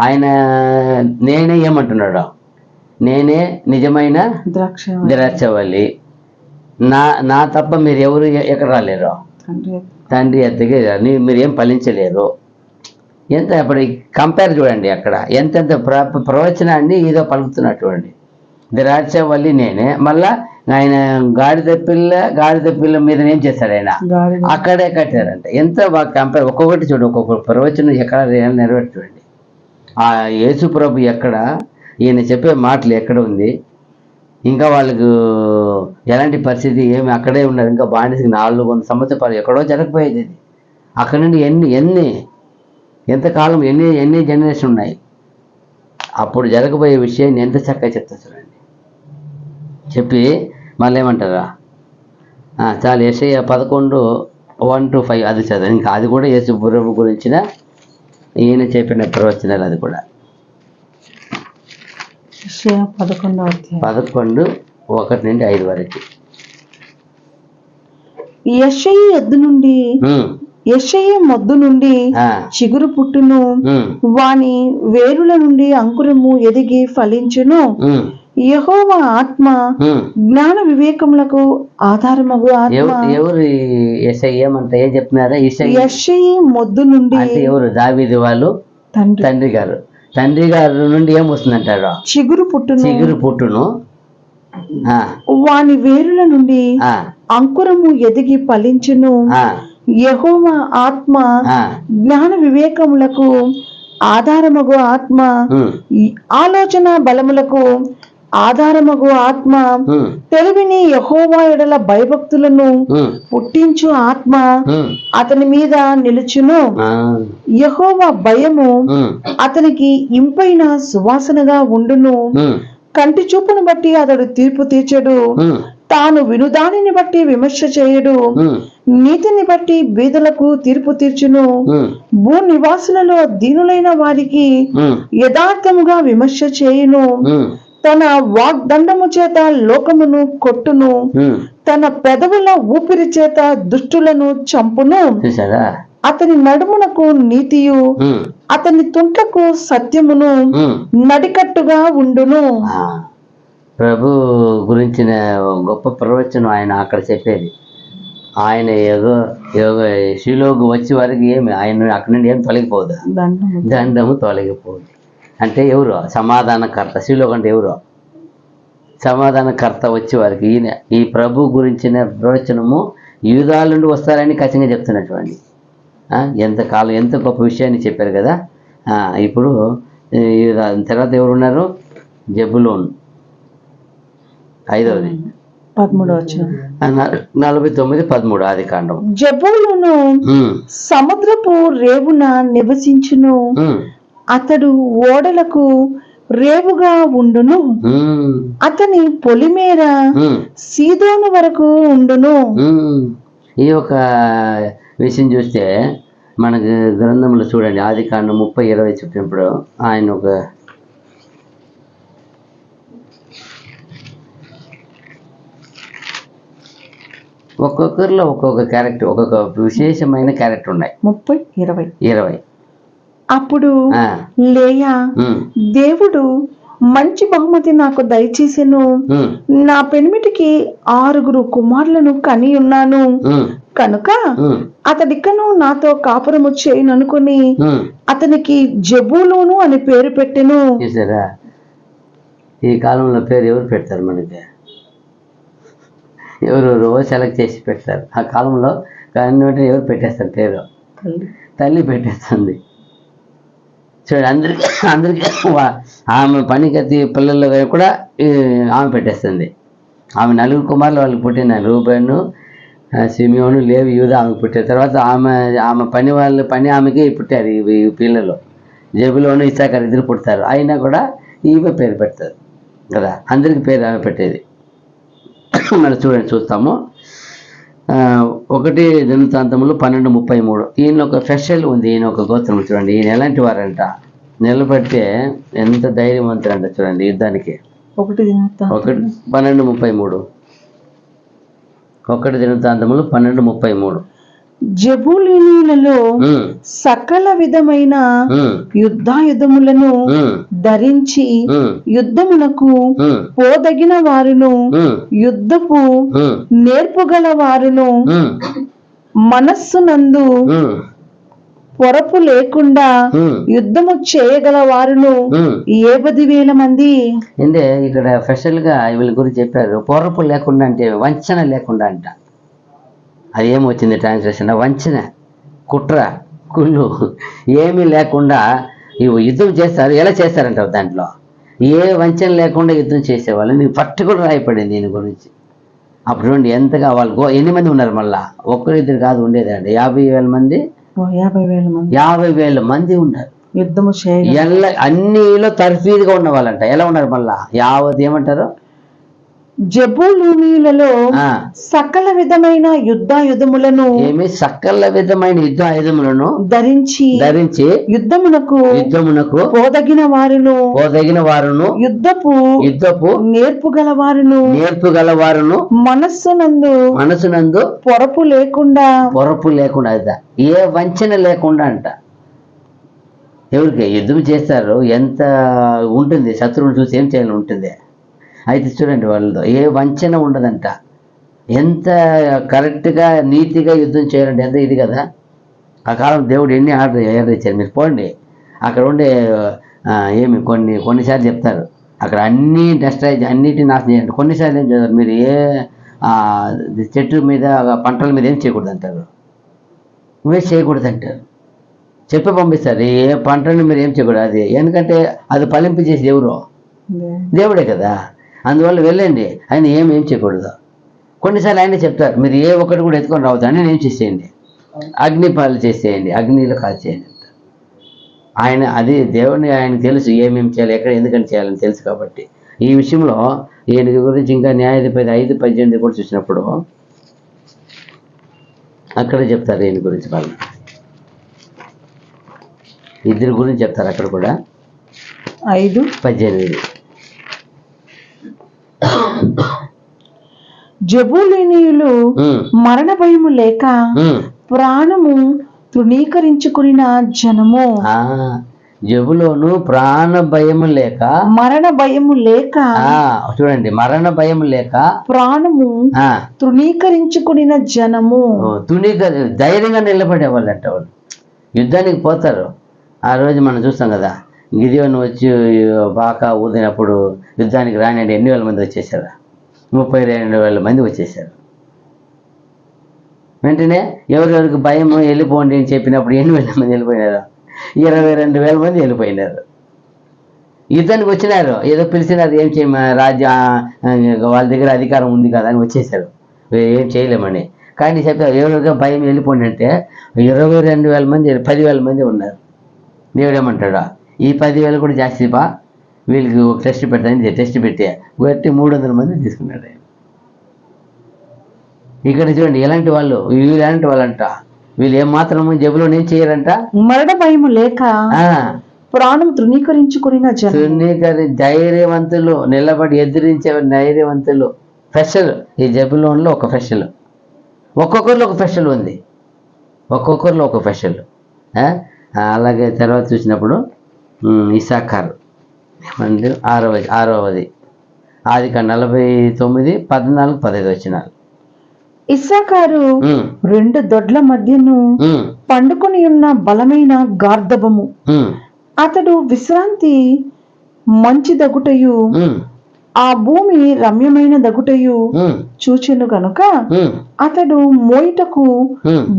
ఆయన నేనే ఏమంటున్నాడు, నేనే నిజమైన ద్రాక్షవల్లి, నా తప్ప మీరు ఎవరు ఎక్కడ రాలేరు, తండ్రి ఎద్దకే మీరు ఏం ఫలించలేరు. ఎంత అప్పుడు కంపేర్ చూడండి, అక్కడ ఎంతెంత ప్రవచనాన్ని ఏదో పలుకుతున్నాడు చూడండి. ద్రాక్షవల్లి నేనే, మళ్ళా ఆయన గాడిద పిల్ల మీద ఏం చేశాడు, ఆయన అక్కడే కట్టారంట. ఎంత బాగా కంపేర్, ఒక్కొక్కటి చూడండి, ఒక్కొక్క ప్రవచనం ఎక్కడ నెరవేర్చి చూడండి. ఆ యేసు ప్రభు ఎక్కడ, ఈయన చెప్పే మాటలు ఎక్కడ ఉంది, ఇంకా వాళ్ళకు ఎలాంటి పరిస్థితి ఏమి, అక్కడే ఉన్నారు. ఇంకా బానిసకి 400 సంవత్సరాలు ఎక్కడో జరగకపోయేది. ఇది అక్కడ నుండి ఎంతకాలం ఎన్ని జనరేషన్ ఉన్నాయి, అప్పుడు జరగబోయే విషయాన్ని ఎంత చక్కగా చెప్తా చూడండి. చెప్పి మళ్ళీ ఏమంటారా, చాలా యెషయా 11:1-5 అది చదువు. ఇంకా అది కూడా యేసు ప్రభు గురించిన ఈయన చెప్పిన ప్రవచనాలు. అది కూడా 11:1-5 వరకు. యెషయి మొద్దు నుండి చిగురు పుట్టును, వాని వేరుల నుండి అంకురము ఎదిగి ఫలించును. యెహోవా ఆత్మ జ్ఞాన వివేకములకు ఆధారమగు ఆత్మ. ఎవరు యెషయి ఏమంటే ఏం చెప్తున్నారా, యెషయి మొద్దు నుండి అంటే ఎవరు, దావీదు వాళ్ళు తండ్రి గారు నుండి ఏం వస్తుందంటారు, చిగురు పుట్టును, వాని వేరుల నుండి అంకురము ఎదిగి ఫలించును. యెహోవా ఆత్మ జ్ఞాన వివేకములకు ఆధారమగు ఆత్మ, ఆలోచన బలములకు ఆధారమగు ఆత్మ, తెలివిని యెహోవా ఎడల భయభక్తులను పుట్టించు ఆత్మ అతని మీద నిలుచును. యెహోవా భయము అతనికి ఇంపైన సువాసనగా ఉండును. కంటి చూపును బట్టి అతడు తీర్పు తీర్చడు, తాను వినుదానిని బట్టి విమర్శ చేయడు. నీతిని బట్టి బీదలకు తీర్పు తీర్చును. భూ నివాసులలో దీనులైన వారికి యథార్థముగా విమర్శ చేయును. తన వాగ్దండము చేత లోకమును కొట్టును, తన పెదవుల ఊపిరి చేత దుష్టులను చంపును. అతని నడుమునకు నీతియు అతని తుంట్లకు సత్యమును నడికట్టుగా ఉండును. ప్రభు గురించిన గొప్ప ప్రవచనం ఆయన అక్కడ చెప్పేది. ఆయన శిలోకి వచ్చే వరకు ఏమి ఆయన అక్కడి నుండి ఏం తొలగిపోదు, దండము తొలగిపోదు. అంటే ఎవరు? సమాధానకర్త. శిలో అంటే ఎవరు? సమాధానకర్త వచ్చే వారికి ఈయన ఈ ప్రభు గురించిన ప్రవచనము యూదాల నుండి వస్తారని ఖచ్చితంగా చెప్తున్నటువంటి ఎంతకాలం ఎంత గొప్ప విషయాన్ని చెప్పారు కదా. ఇప్పుడు తర్వాత ఎవరు ఉన్నారు? జబులోన్ 5వది 49:13 ఆదికాండం. జబూలును సముద్రపు రేవున నివసించును, అతడు ఓడలకు రేవుగా ఉండును, అతని పొలిమేర సీదోను వరకు ఉండును. ఈ యొక్క విషయం చూస్తే మనకు గ్రంథంలో చూడండి, ఆదికాండం 30:20 చెప్పినప్పుడు ఆయన ఒక్కొక్కరిలో ఒక్కొక్క క్యారెక్టర్, ఒక్కొక్క విశేషమైన క్యారెక్టర్ ఉన్నాయి. 30:20 అప్పుడు లేయా, దేవుడు మంచి బహుమతి నాకు దయచేసెను, నా పెనిమిటికి 6 కుమారులను కని ఉన్నాను కనుక అతడికను నాతో కాపురము చేయననుకుని అతనికి జబూలూను అని పేరు పెట్టెను. ఈ కాలంలో పేరు ఎవరు పెడతారు? మనకి ఎవరు సెలెక్ట్ చేసి పెడతారు. ఆ కాలంలో కానీ ఎవరు పెట్టేస్తారు పేరు? తల్లి పెట్టేస్తుంది. చూడండి, అందరికీ ఆమె పనికత్తి పిల్లలు కూడా ఆమె పెట్టేస్తుంది. ఆమె 4 కుమారులు వాళ్ళకి పుట్టిన రూబేను, సిమియోను, లేవి, యూదా ఆమెకు పుట్టిన తర్వాత ఆమె పని ఆమెకి పుట్టారు ఈ పిల్లలు. జబులోను, ఇస్సాకారు ఇద్దరు పుడతారు. అయినా కూడా ఈమె పేరు పెడతారు కదా, అందరికి పేరు ఆమె పెట్టేది. మనం చూస్తాము 1 దినవృత్తాంతములు 12:33. ఈయన ఒక స్పెషల్ ఉంది, ఈయన ఒక గోత్రం. చూడండి, ఈయన ఎలాంటి వారంట, నిలబడితే ఎంత ధైర్యవంతులంట చూడండి యుద్ధానికి. 1 దినవృత్తాంతములు 12:33. 1 దినవృత్తాంతములు 12:33. జబూలూనీయులలో సకల విధమైన యుద్ధములను ధరించి యుద్ధమునకు పోదగిన వారును, యుద్ధపు నేర్పుగల వారును, మనస్సునందు పొరపు లేకుండా యుద్ధము చేయగల వారును 70,000 మంది. అంటే ఇక్కడ స్పెషల్ గా వీళ్ళ గురించి చెప్పారు. పొరపు లేకుండా అంటే వంచన లేకుండా అంట. అది ఏమొచ్చింది ట్రాన్స్లేషన్? వంచన, కుట్ర, కుళ్ళు ఏమీ లేకుండా యుద్ధం చేస్తారు. ఎలా చేస్తారంటావు? దాంట్లో ఏ వంచన లేకుండా యుద్ధం చేసేవాళ్ళు. నీకు పర్టికులర్ రాయపడింది దీని గురించి. అప్పుడు ఎంతగా వాళ్ళు ఎన్ని మంది ఉన్నారు? మళ్ళా 1-2 కాదు ఉండేది అండి, 50,000 మంది. 50,000 మంది ఉన్నారు యుద్ధము అన్నిలో తర్ఫీదుగా ఉన్న వాళ్ళంట. ఎలా ఉన్నారు? మళ్ళా ఏమంటారు? జబూలూనీయులలో సకల విధమైన యుద్ధములను సకల విధమైన యుద్ధములను ధరించి యుద్ధమునకు పోదగిన వారును యుద్ధపు నేర్పుగల వారును మనస్సునందు పొరపు లేకుండా ఏ వంచన లేకుండా అంట. ఎవరికి యుద్ధం చేస్తారు? ఎంత ఉంటుంది, శత్రువుని చూసి ఏం చేయాలని ఉంటుంది. అయితే చూడండి, వాళ్ళతో ఏ వంచన ఉండదంట. ఎంత కరెక్ట్గా నీతిగా యుద్ధం చేయాలంటే ఎంత ఇది కదా. ఆ కాలం దేవుడు ఎన్ని ఆర్డర్ ఇచ్చారు. మీరు పోండి, అక్కడ ఉండే కొన్నిసార్లు చెప్తారు అక్కడ అన్ని అన్నిటిని నాశనం చేయండి. కొన్నిసార్లు ఏం చేస్తారు? మీరు ఏ చెట్టు మీద పంటల మీద ఏం చేయకూడదు అంటారు, వేస్ట్ చేయకూడదు అంటారు, చెప్పి పంపిస్తారు. ఏ పంటని మీరు ఏం చేయకూడదు. అది ఎందుకంటే అది ఫలింపు చేసి ఎవరు? దేవుడే కదా. అందువల్ల వెళ్ళండి, ఆయన ఏం చేయకూడదు. కొన్నిసార్లు ఆయన చెప్తారు, మీరు ఏ ఒక్కటి కూడా ఎత్తుకొని రావద్దు అని నేను చేసేయండి, అగ్నిపాలు చేసేయండి, అగ్నిలో కాల్చేయండి. ఆయన అది దేవుడిని ఆయన తెలుసు ఏమేమి చేయాలి, ఎక్కడ ఎందుకని చేయాలని తెలుసు. కాబట్టి ఈ విషయంలో ఈయన గురించి ఇంకా న్యాయాధిపతి 5:18 కూడా చూసినప్పుడు అక్కడ చెప్తారు ఈయన గురించి. వాళ్ళు ఇద్దరు గురించి చెప్తారు అక్కడ కూడా 5:18. జబూలూనీయులు మరణ భయము లేక ప్రాణము తృణీకరించుకున్న జనము. జబులోను ప్రాణ భయము లేక, మరణ భయము లేక, చూడండి, మరణ భయము లేక ప్రాణము తృణీకరించుకున్న జనము. ధైర్యంగా నిలబడే వాళ్ళంట. వాళ్ళు యుద్ధానికి పోతారు. ఆ రోజు మనం చూస్తాం కదా, గిదియోను వచ్చి బాగా ఊదినప్పుడు యుద్ధానికి రాని ఎన్ని వేల మంది వచ్చేసారు? 32,000 మంది వచ్చేసారు. వెంటనే ఎవరెవరికి భయం వెళ్ళిపోండి అని చెప్పినప్పుడు 8,000 మంది వెళ్ళిపోయినారు. 22,000 మంది వెళ్ళిపోయినారు. యుద్ధానికి వచ్చినారు, ఏదో పిలిచినారు, ఏం చేయ రాజ్య వాళ్ళ దగ్గర అధికారం ఉంది కదా అని వచ్చేసారు, ఏం చేయలేమని. కానీ చెప్పారు ఎవరికి భయం వెళ్ళిపోండి అంటే 22,000 మంది 10,000 మంది ఉన్నారు. దేవుడు ఏమంటాడా, ఈ 10,000 కూడా జాస్తి బా, వీళ్ళకి ఒక టెస్ట్ పెడతాను, టెస్ట్ పెట్టి 300 మంది తీసుకున్నాడు ఆయన. ఇక్కడ చూడండి ఎలాంటి వాళ్ళు, వీళ్ళు ఎలాంటి వాళ్ళంట, వీళ్ళు ఏమాత్రము జబులో ఏం చేయరంట, మరణ భయము లేక ప్రాణం తృణీకరించుకున్న ధైర్యవంతులు, నిలబడి ఎదిరించే ధైర్యవంతులు. ఫెషల్ ఈ జబులోన్లో ఒక ఫెషల్, ఒక్కొక్కరిలో ఒక ఫెషల్ ఉంది, ఒక్కొక్కరిలో ఒక ఫెషల్. అలాగే తర్వాత చూసినప్పుడు ఇస్సాకారు ఏమంటే 6వది ఆదికాండం 49, 14, 15 వచనాలు. ఇస్సాకారు 2 దొడ్ల మధ్యను పండుకొని ఉన్న బలమైన గార్ధబము. అతడు విశ్రాంతి మంచి దగుటయు ఆ భూమి రమ్యమైన దగుటయు చూచెను గనుక అతడు మోయిటకు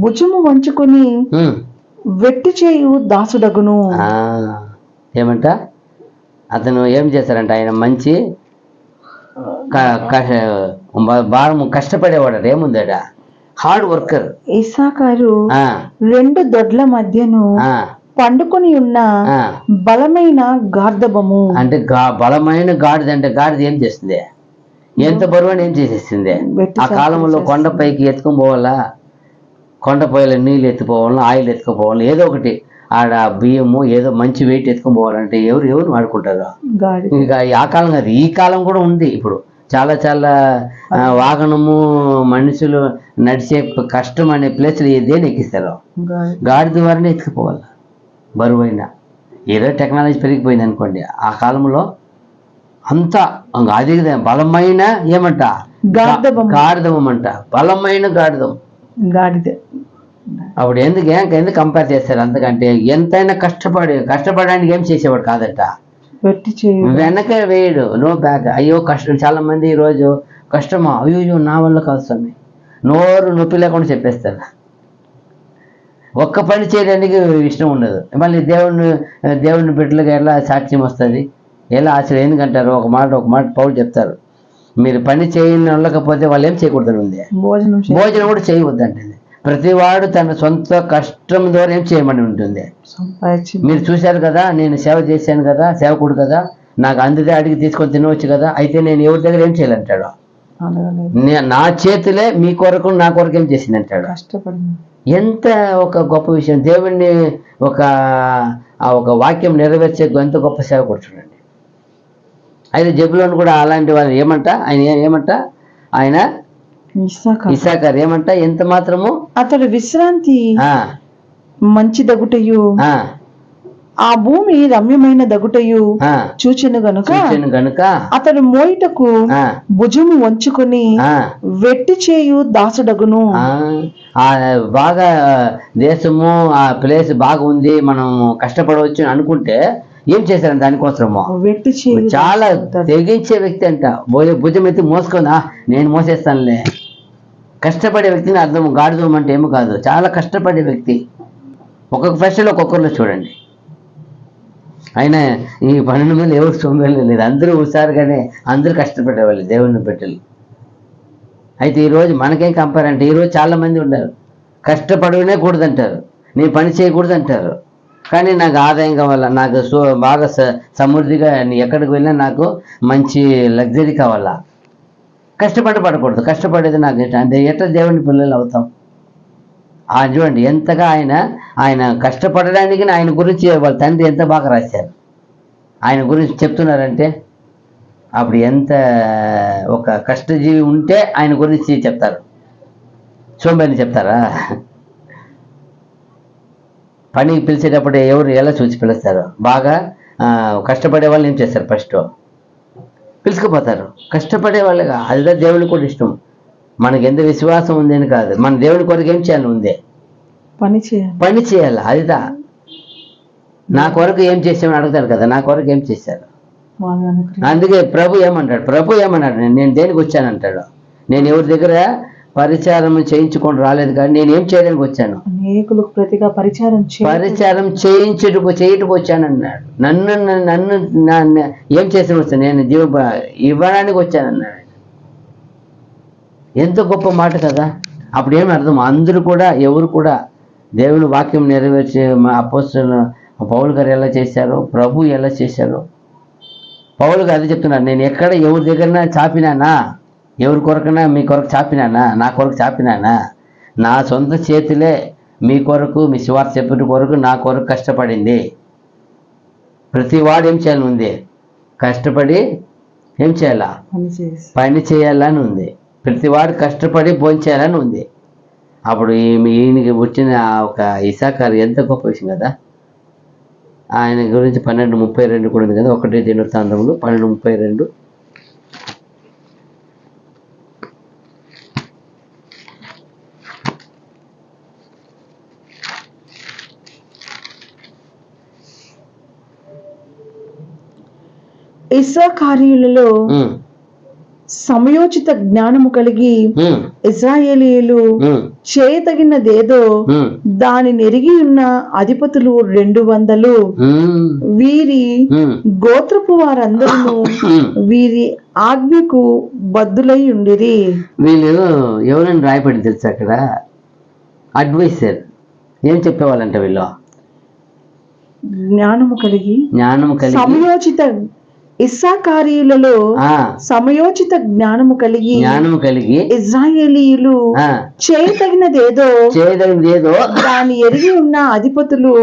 భుజము వంచుకొని వెట్టి చేయు దాసుడగును. ఏమంట, అతను ఏం చేశారంట, ఆయన మంచి భారము కష్టపడేవాడు, ఏముందట, హార్డ్ వర్కర్. ఇస్సాకారు 2 దొడ్ల మధ్యను పండుకొని ఉన్న బలమైన గార్ధబము. అంటే బలమైన గాడిద. అంటే గాడిద ఏం చేస్తుంది, ఎంత బరువు అని ఏం చేసేస్తుంది. ఆ కాలంలో కొండపైకి ఎత్తుకొని పోవాలా, కొండపైల నీళ్ళు ఎత్తుకోవాలా, ఆయిల్ ఎత్తుకుపోవాలి, ఏదో ఒకటి ఆడ బియ్యము ఏదో మంచి వెయిట్ ఎత్తుకొని పోవాలంటే ఎవరు వాడుకుంటారు. ఇంకా ఆ కాలం కాదు, ఈ కాలం కూడా ఉంది. ఇప్పుడు చాలా చాలా వాహనము మనుషులు నడిచే కష్టం అనే ప్లేస్లు దేని ఎక్కిస్తారు, గాడి ద్వారానే ఎత్తుకుపోవాలి బరువైన. ఏదో టెక్నాలజీ పెరిగిపోయింది అనుకోండి, ఆ కాలంలో అంతా అది బలమైన ఏమంట, గాడిదం అంట, బలమైన గాడిదం. అప్పుడు ఎందుకు కంపేర్ చేస్తారు, అందుకంటే ఎంతైనా కష్టపడడానికి ఏం చేసేవాడు కాదట, వెనక వేయడు, నో బ్యాక్. అయ్యో కష్టం, చాలా మంది ఈరోజు కష్టమా, అయ్యో నా వల్ల కాదు స్వామి, నోరు నొప్పి లేకుండా చెప్పేస్తారు. ఒక్క పని చేయడానికి ఇష్టం ఉండదు. మళ్ళీ దేవుడిని బిడ్డలుగా ఎలా సాక్ష్యం వస్తుంది, ఎలా ఆశ్చర్యం. ఎందుకంటారు, ఒక మాట పౌలు చెప్తారు, మీరు పని చేయని వెళ్ళకపోతే వాళ్ళు ఏం చేయకూడదని ఉంది, భోజనం కూడా చేయవద్దంటే. ప్రతివాడు తన సొంత కష్టం ద్వారా ఏం చేయమని ఉంటుంది. మీరు చూశారు కదా, నేను సేవ చేశాను కదా, సేవకుడు కదా, నాకు అందుకే అడిగి తీసుకొని తినవచ్చు కదా, అయితే నేను ఎవరి దగ్గర ఏం చేయాలంటాడు, నా చేతులే మీ కొరకు నా కొరకు ఏం చేసింది అంటాడు. ఎంత ఒక గొప్ప విషయం. దేవుణ్ణి ఒక వాక్యం నెరవేర్చే ఎంత గొప్ప సేవకుడు చూడండి. అయితే జబులోను కూడా అలాంటి వాళ్ళు ఏమంట ఆయన ఇస్సాకారు ఏమంట, ఎంత మాత్రము అతడు విశ్రాంతి మంచి దగుటయు ఆ భూమి రమ్యమైన దగుటయు చూచెను గనుక అతడు మోయిటకు భుజము వంచుకొని వెట్టి చేయు దాసుడగును. బాగా దేశము ఆ ప్లేస్ బాగా ఉంది, మనం కష్టపడవచ్చు అనుకుంటే ఏం చేశారు దానికోసము, చాలా తెగించే వ్యక్తి అంట. భుజం ఎత్తి మోసుకుందా, నేను మోసేస్తానులే. కష్టపడే వ్యక్తిని అర్థం, గాడిదం అంటే ఏమో కాదు, చాలా కష్టపడే వ్యక్తి. ఒక్కొక్క ఫెస్టివల్ ఒక్కొక్కరిలో చూడండి. అయినా ఈ 12 మంది ఎవరు సోమేళ్ళు లేదు, అందరూ హుషారుగానే, అందరూ కష్టపడేవాళ్ళు దేవుని బిడ్డలు. అయితే ఈరోజు మనకేం కంపేర్ అంటే, ఈరోజు చాలా మంది ఉన్నారు కష్టపడనే కూడదంటారు, నేను పని చేయకూడదు అంటారు. కానీ నాకు ఆదాయం కావాలా, నాకు బాగా సమృద్ధిగా ఎక్కడికి వెళ్ళినా నాకు మంచి లగ్జరీ కావాలా, పడకూడదు. కష్టపడేది నాకు ఇష్టం అంటే ఎట్లా దేవుని పిల్లలు అవుతాం. చూడండి ఎంతగా ఆయన కష్టపడడానికి ఆయన గురించి వాళ్ళ తండ్రి ఎంత బాగా రాశారు, ఆయన గురించి చెప్తున్నారంటే అప్పుడు ఎంత ఒక కష్టజీవి ఉంటే ఆయన గురించి చెప్తారు, సోంబేరిని చెప్తారా? పనికి పిలిచేటప్పుడు ఎవరు ఎలా చూసి పిలుస్తారు? బాగా కష్టపడే వాళ్ళని ఏం చేస్తారు? ఫస్ట్ పిలుచుకుపోతారు కష్టపడే వాళ్ళగా. అదిదా దేవుని కూడా ఇష్టం. మనకి ఎంత విశ్వాసం ఉంది అని కాదు, మన దేవుని కొరకు ఏం చేయాలి? ఉందే పని చేయాలి. అదిదా నా కొరకు ఏం చేసామని అడుగుతారు కదా, నా కొరకు ఏం చేశారు? అందుకే ప్రభు ఏమన్నాడు? నేను దేనికి వచ్చానంటాడు. నేను ఎవరి దగ్గర పరిచారం చేయించుకొని రాలేదు, కానీ నేను ఏం చేయడానికి వచ్చాను? అనేకులకు ప్రతిగా పరిచారం చేయటకు వచ్చానన్నాడు. నన్ను ఏం చేసి వచ్చాను? నేను ఇవ్వడానికి వచ్చానన్నాడు. ఎంత గొప్ప మాట కదా. అప్పుడు ఏమి అర్థం? అందరూ కూడా, ఎవరు కూడా దేవుని వాక్యం నెరవేర్చే అపోస్తలులు పౌలు గారు ఎలా చేశారో, ప్రభు ఎలా చేశారో. పౌలు గారు అది చెప్తున్నారు, నేను ఎక్కడ ఎవరి దగ్గర చాపినానా, ఎవరి కొరకైనా మీ కొరకు చాపినానా, నా కొరకు చాపినానా? నా సొంత చేతులే మీ కొరకు, మీ సువార్త చెప్పిన కొరకు, నా కొరకు కష్టపడింది. ప్రతి వాడు ఏం చేయాలని ఉంది? కష్టపడి ఏం చేయాలా? పని చేయాలని ఉంది. ప్రతివాడు కష్టపడి భోంచేయాలని ఉంది. అప్పుడు ఈయనకి వచ్చిన ఒక ఇసాకారు ఎంత గొప్ప విషయం కదా. ఆయన గురించి 12:32 కూడా ఉంది కదా, 1 దినవృత్తాంతములు 12:32. ఇశ్రాయేలీయులలో సమయోచిత జ్ఞానము కలిగి ఇశ్రాయేలీయులు చేయతగినదేదో దాని నెరిగి ఉన్న అధిపతులు 200 వీరి గోత్రపు వారందరూ వీరి ఆజ్ఞకు బద్దులై ఉండిరి. వీళ్ళు ఎవరైనా రాయపడి తెలుసు అక్కడ అడ్వైజర్ ఏం చెప్పేవాళ్ళంట? వీళ్ళు జ్ఞానము కలిగి సమయోచిత ఇశ్రాయేలీయులలో సమయోచిత జ్ఞానము కలిగి ఇశ్రాయేలీయులు చేయతగినదేదో దాని ఎరిగి ఉన్న అధిపతులు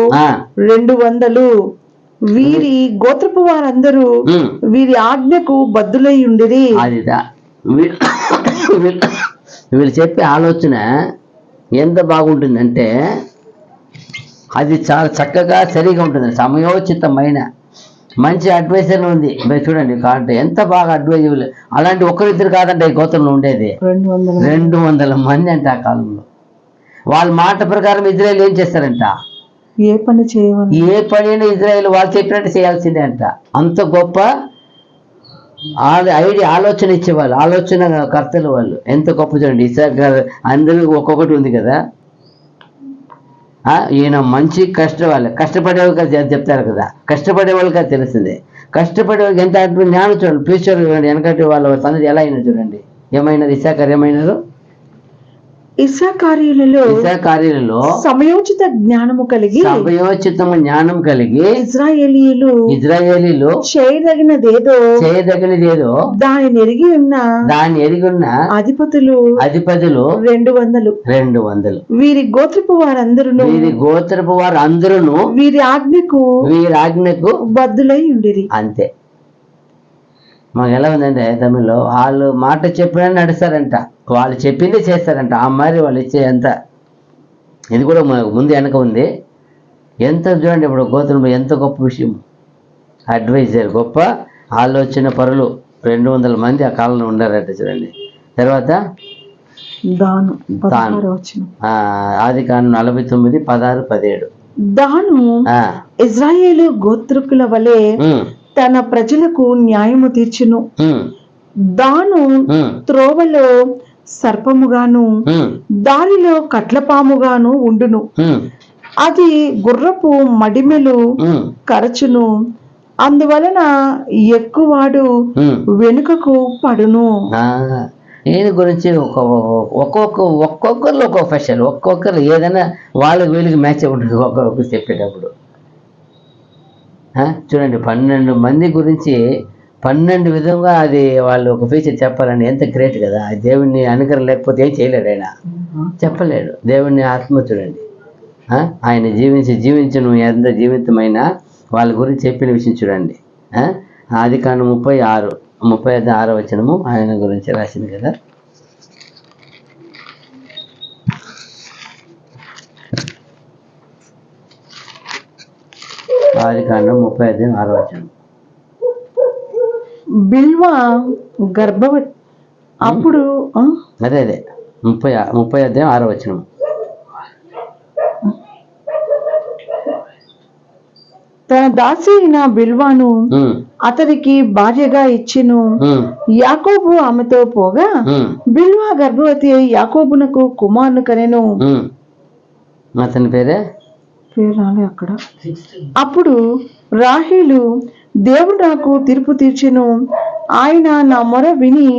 200 వీరి గోత్రపు వారందరూ వీరి ఆజ్ఞకు బద్దులై ఉండిరి. అదిదా వీళ్ళు చెప్పే ఆలోచన ఎంత బాగుంటుందంటే అది చాలా చక్కగా సరిగా ఉంటుంది. సమయోచితమైన మంచి అడ్వైజర్ ఉంది. మీరు చూడండి కాంటే ఎంత బాగా అడ్వైజర్. అలాంటి ఒక్కరిద్దరు కాదంట ఈ గోత్రంలో ఉండేది, 200 మంది అంట ఆ కాలంలో. వాళ్ళ మాట ప్రకారం ఇజ్రాయేల్ ఏం చేస్తారంట? ఏ పని ఇజ్రాయేల్ వాళ్ళు చెప్పినట్టు చేయాల్సిందే అంట. అంత గొప్ప ఆలోచన ఇచ్చేవాళ్ళు, ఆలోచన కర్తలు వాళ్ళు. ఎంత గొప్ప చూడండి. ఇసాక్ అందరూ ఒక్కొక్కటి ఉంది కదా. ఈయన మంచి కష్టపడే వాళ్ళకి చెప్తారు కదా, కష్టపడే వాళ్ళకి తెలిసిందే. కష్టపడే వాళ్ళకి ఎంత జ్ఞానం చూడండి. ఫ్యూచర్ వెనకటి వాళ్ళ సంగతి ఎలా అయినా చూడండి. ఏమైనారు? ఇసాకారు ఏమైనారు? ఇశ్రాయేలీయులలో సమయోచిత జ్ఞానం కలిగి ఇశ్రాయేలీయులు చేయదగినదేదో దాని ఎరిగి ఉన్న అధిపతులు 200 వీరి గోత్రపు వారందరూ వీరి ఆజ్ఞకు బద్దులై ఉండిరి. అంతే. మాకు ఎలా ఉందంటే తమిళ్లో వాళ్ళు మాట చెప్పినా నడుస్తారంట, వాళ్ళు చెప్పింది చేస్తారంట. ఆ మరి వాళ్ళు ఇచ్చే ఎంత, ఇది కూడా ముందు వెనక ఉంది. ఎంత చూడండి ఇప్పుడు గోత్రంలో ఎంత గొప్ప విషయం. అడ్వైజర్, గొప్ప ఆలోచన పరులు 200 మంది ఆ కాలంలో ఉండారట చూడండి. తర్వాత ఆదికాండం 49, 16, 17. దాను ఇశ్రాయేలు గోత్రికుల వలె తన ప్రజలకు న్యాయము తీర్చును. దాను త్రోవలో సర్పముగాను దారిలో కట్లపాముగాను ఉండును. అది గుర్రపు మడిమెలు కరచును, అందువలన ఎక్కువాడు వెనుకకు పడును. దీని గురించి ఒక్కొక్కరు ఒక్కొక్క స్పెషల్, ఒక్కొక్కరు ఏదైనా వాళ్ళకి వీళ్ళకి మ్యాచ్ ఉంటుంది ఒక్కొక్కరు చెప్పేటప్పుడు. చూడండి 12 మంది గురించి 12 విధంగా అది వాళ్ళు ఒక ఫీచర్ చెప్పాలని ఎంత గ్రేట్ కదా. దేవుణ్ణి అనుగ్రహం లేకపోతే ఏం చేయలేడు ఆయన, చెప్పలేడు. దేవుణ్ణి ఆత్మ చూడండి, ఆయన జీవించను ఎంత జీవితమైన వాళ్ళ గురించి చెప్పిన విషయం చూడండి. ఆదికాండం 36 వచనము ఆయన గురించి రాసింది కదా. ఆదికాండం 35:6. బిల్వ గర్భవతి అప్పుడు అదే 30:6. తన దాసి అయిన బిల్వాను అతనికి భార్యగా ఇచ్చెను. యాకోబు ఆమెతో పోగా బిల్వా గర్భవతి అయి యాకోబునకు కుమారుని కనెను. అతని పేరే రాలే అక్కడ. అప్పుడు రాహేలు, దేవుడు నాకు తీర్పు తీర్చెను, ఆయన నా మొర విని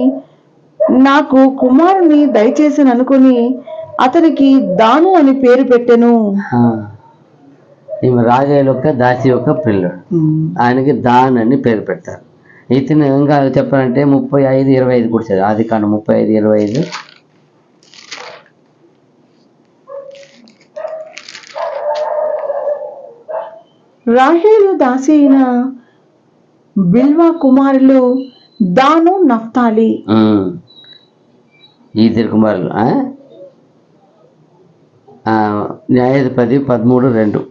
నాకు కుమారుని దయచేసి అనుకుని అతనికి దాను అని పేరు పెట్టెను. ఈమె రాజేలు యొక్క దాసి యొక్క పిల్లడు, ఆయనకి దాన్ అని పేరు పెడతారు. ఇతను ఇంకా చెప్పాలంటే 35:25 కూడా చదివారు. ఆదికాండం 35:25. రాహేలు దాసి అయిన బిల్వా కుమారులు దాను, నఫ్తాలి. ఈ ఇద్దరు కుమారులు. న్యాయాధిపతి 13:2.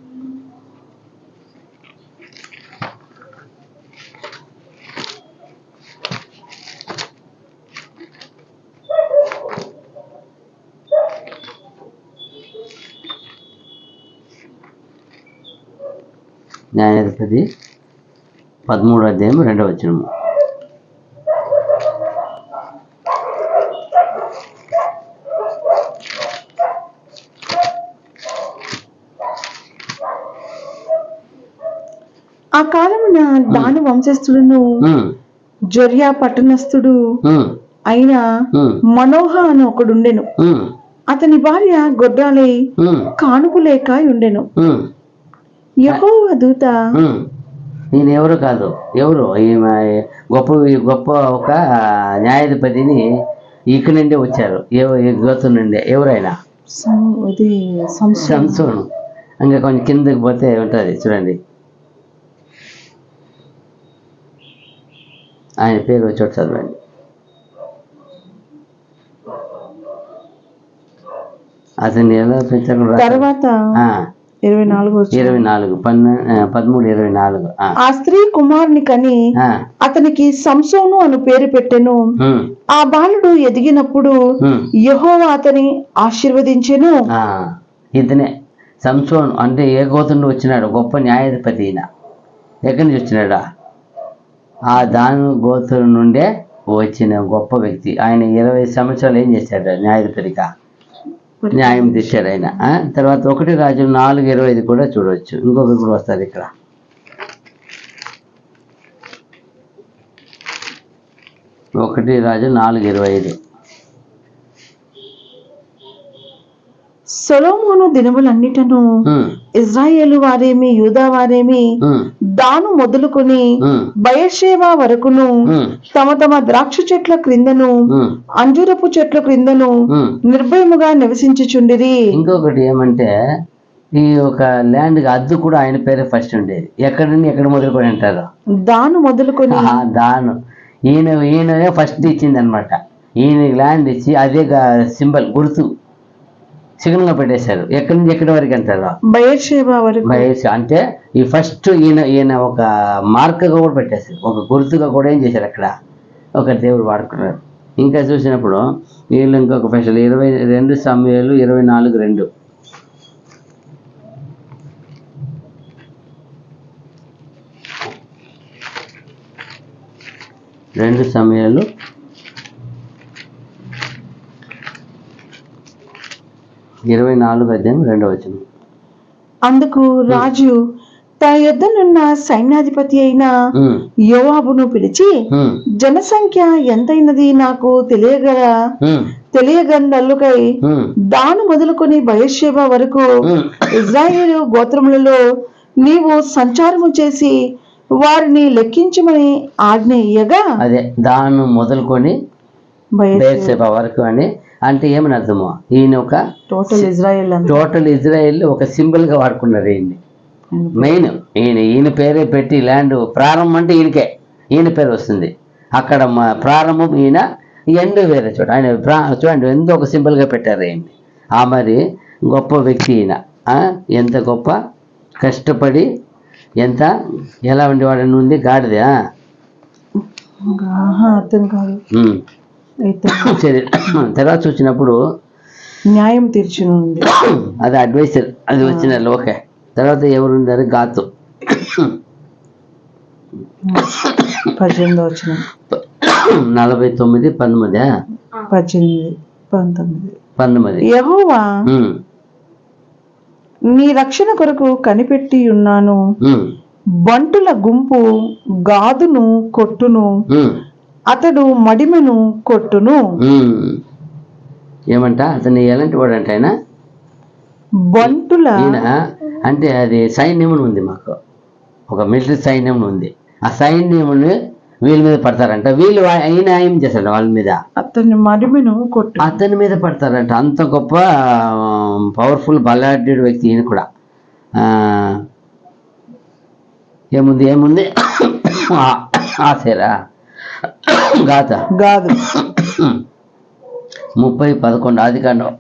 న్యాయాధిపతి 13:2. ఆ కాలమున దాను వంశస్థుడును జొర్యా పట్టణస్థుడు అయిన మనోహ అని ఒకడుండెను. అతని భార్య గొడ్రాలై కానుపు లేక ఉండెను. యెహోవా దూత, ఈయన ఎవరు కాదు, ఎవరు ఈమె గొప్ప ఒక న్యాయాధిపతిని ఇక్కడి నుండి వచ్చారు. గోత్రం నుండి. ఎవరైనా సంసోను. ఇంకా కొంచెం కిందకి పోతే ఉంటుంది చూడండి, ఆయన పేరు చోటు చదవండి. అతన్ని ఎలా పెంచారు తర్వాత 13:24. ఆ స్త్రీ కుమారుని కని అతనికి సంసోను అను పేరు పెట్టెను. ఆ బాలుడు ఎదిగినప్పుడు యెహోవా అతని ఆశీర్వదించెను. ఇతనే సంసోను అంటే ఏ గోత్రం వచ్చినాడు? గొప్ప న్యాయాధిపతి. ఈయన ఎక్కడి నుంచి వచ్చినాడా? ఆ దాను గోత్రం నుండే వచ్చిన గొప్ప వ్యక్తి. ఆయన 20 సంవత్సరాలు ఏం చేశాడు? న్యాయాధిపతిగా న్యాయం తీశాడు ఆయన. తర్వాత 1 రాజులు 4:25 కూడా చూడవచ్చు. ఇంకొకరు కూడా వస్తారు ఇక్కడ. ఒకటి రాజు 4:25. సొలొమోను దినములన్నిటను ఇజ్రాయేలు వారేమి యూదా వారేమి దాను మొదలుకొని బయర్షేబా వరకును తమ తమ ద్రాక్ష చెట్ల క్రిందను అంజూరపు చెట్ల క్రిందను నిర్భయముగా నివసించుచుండిరి. ఇంకొకటి ఏమంటే ఈ ఒక ల్యాండ్ అద్దు కూడా ఆయన పేరే ఫస్ట్ ఉండేది. ఎక్కడ మొదలుకొని అంటారు? దాను మొదలుకొని. దాను ఈయననే ఫస్ట్ ఇచ్చింది అనమాట. ఈయన ల్యాండ్ ఇచ్చి అదే సింబల్ గుర్తు చికనంగా పెట్టేశారు. ఎక్కడి నుంచి ఎక్కడి వరకు అంటారు? బయర్షేబా వరకు. అంటే ఈ ఫస్ట్ ఈయన ఒక మార్కగా కూడా పెట్టేశారు, ఒక గుర్తుగా కూడా ఏం చేశారు అక్కడ ఒక దేవుడు వాడుకున్నారు. ఇంకా చూసినప్పుడు వీళ్ళు ఇంకొక స్పెషల్ 22 సమూయేలు 24:2. 2 సమూయేలు 24:2. అందుకు రాజు తన యొద్దనున్న సైన్యాధిపతి అయిన యోవాబును పిలిచి, జనసంఖ్య ఎంతైనది నాకు తెలియగలకై దాను మొదలుకొని బయర్షేబా వరకు ఇజ్రాయేలు గోత్రములలో నీవు సంచారము చేసి వారిని లెక్కించమని ఆజ్ఞ ఇయ్యగా, అదే దాను మొదలుకొని బయర్షేబా వరకు అని అంటే ఏమని అర్థమో, ఈయన ఒక టోటల్ ఇజ్రాయెల్ ఒక సింబల్ గా వాడుకున్నారు. మెయిన్ ఈయన పేరే పెట్టి ల్యాండ్ ప్రారంభం అంటే ఈయన పేరు వస్తుంది. అక్కడ ప్రారంభం ఈయన, ఎండు వేరే చోట ఆయన చూడండి ఎంతో ఒక సింబల్ గా పెట్టారు ఈయన్ని. మరి గొప్ప వ్యక్తి ఈయన. ఎంత గొప్ప కష్టపడి ఎంత ఎలా ఉండేవాడని ఉంది గాడిదా? అతను కాదు. సరే, తర్వాత చూసినప్పుడు న్యాయం తీర్చును ఉంది. అది అడ్వైజర్, అది వచ్చిన ఓకే. తర్వాత ఎవరు ఉన్నారు? గాతు 18 వచ్చిన 49, 19, 18, 19. 19. యెహోవా నీ రక్షణ కొరకు కనిపెట్టి ఉన్నాను. బంటుల గుంపు గాదును కొట్టును, అతడు మడిమెను కొట్టును. ఏమంట అతను ఎలాంటి వాడు అంటే ఆయన బంటుల అంటే అది సైన్యం ఉంది, మాకు ఒక మిలిటరీ సైన్యం ఉంది. ఆ సైన్యముని వీళ్ళ మీద పడతారంట. వీళ్ళు ఆయన ఏం చేస్తాడు వాళ్ళ మీద? అతని మడిమెను కొట్టు, అతని మీద పడతారంట. అంత గొప్ప పవర్ఫుల్ బలాఢ్యుడు వ్యక్తి ఈయన కూడా. ఏముంది ఆశరా గాత గాదు 30:11 ఆదికాండం.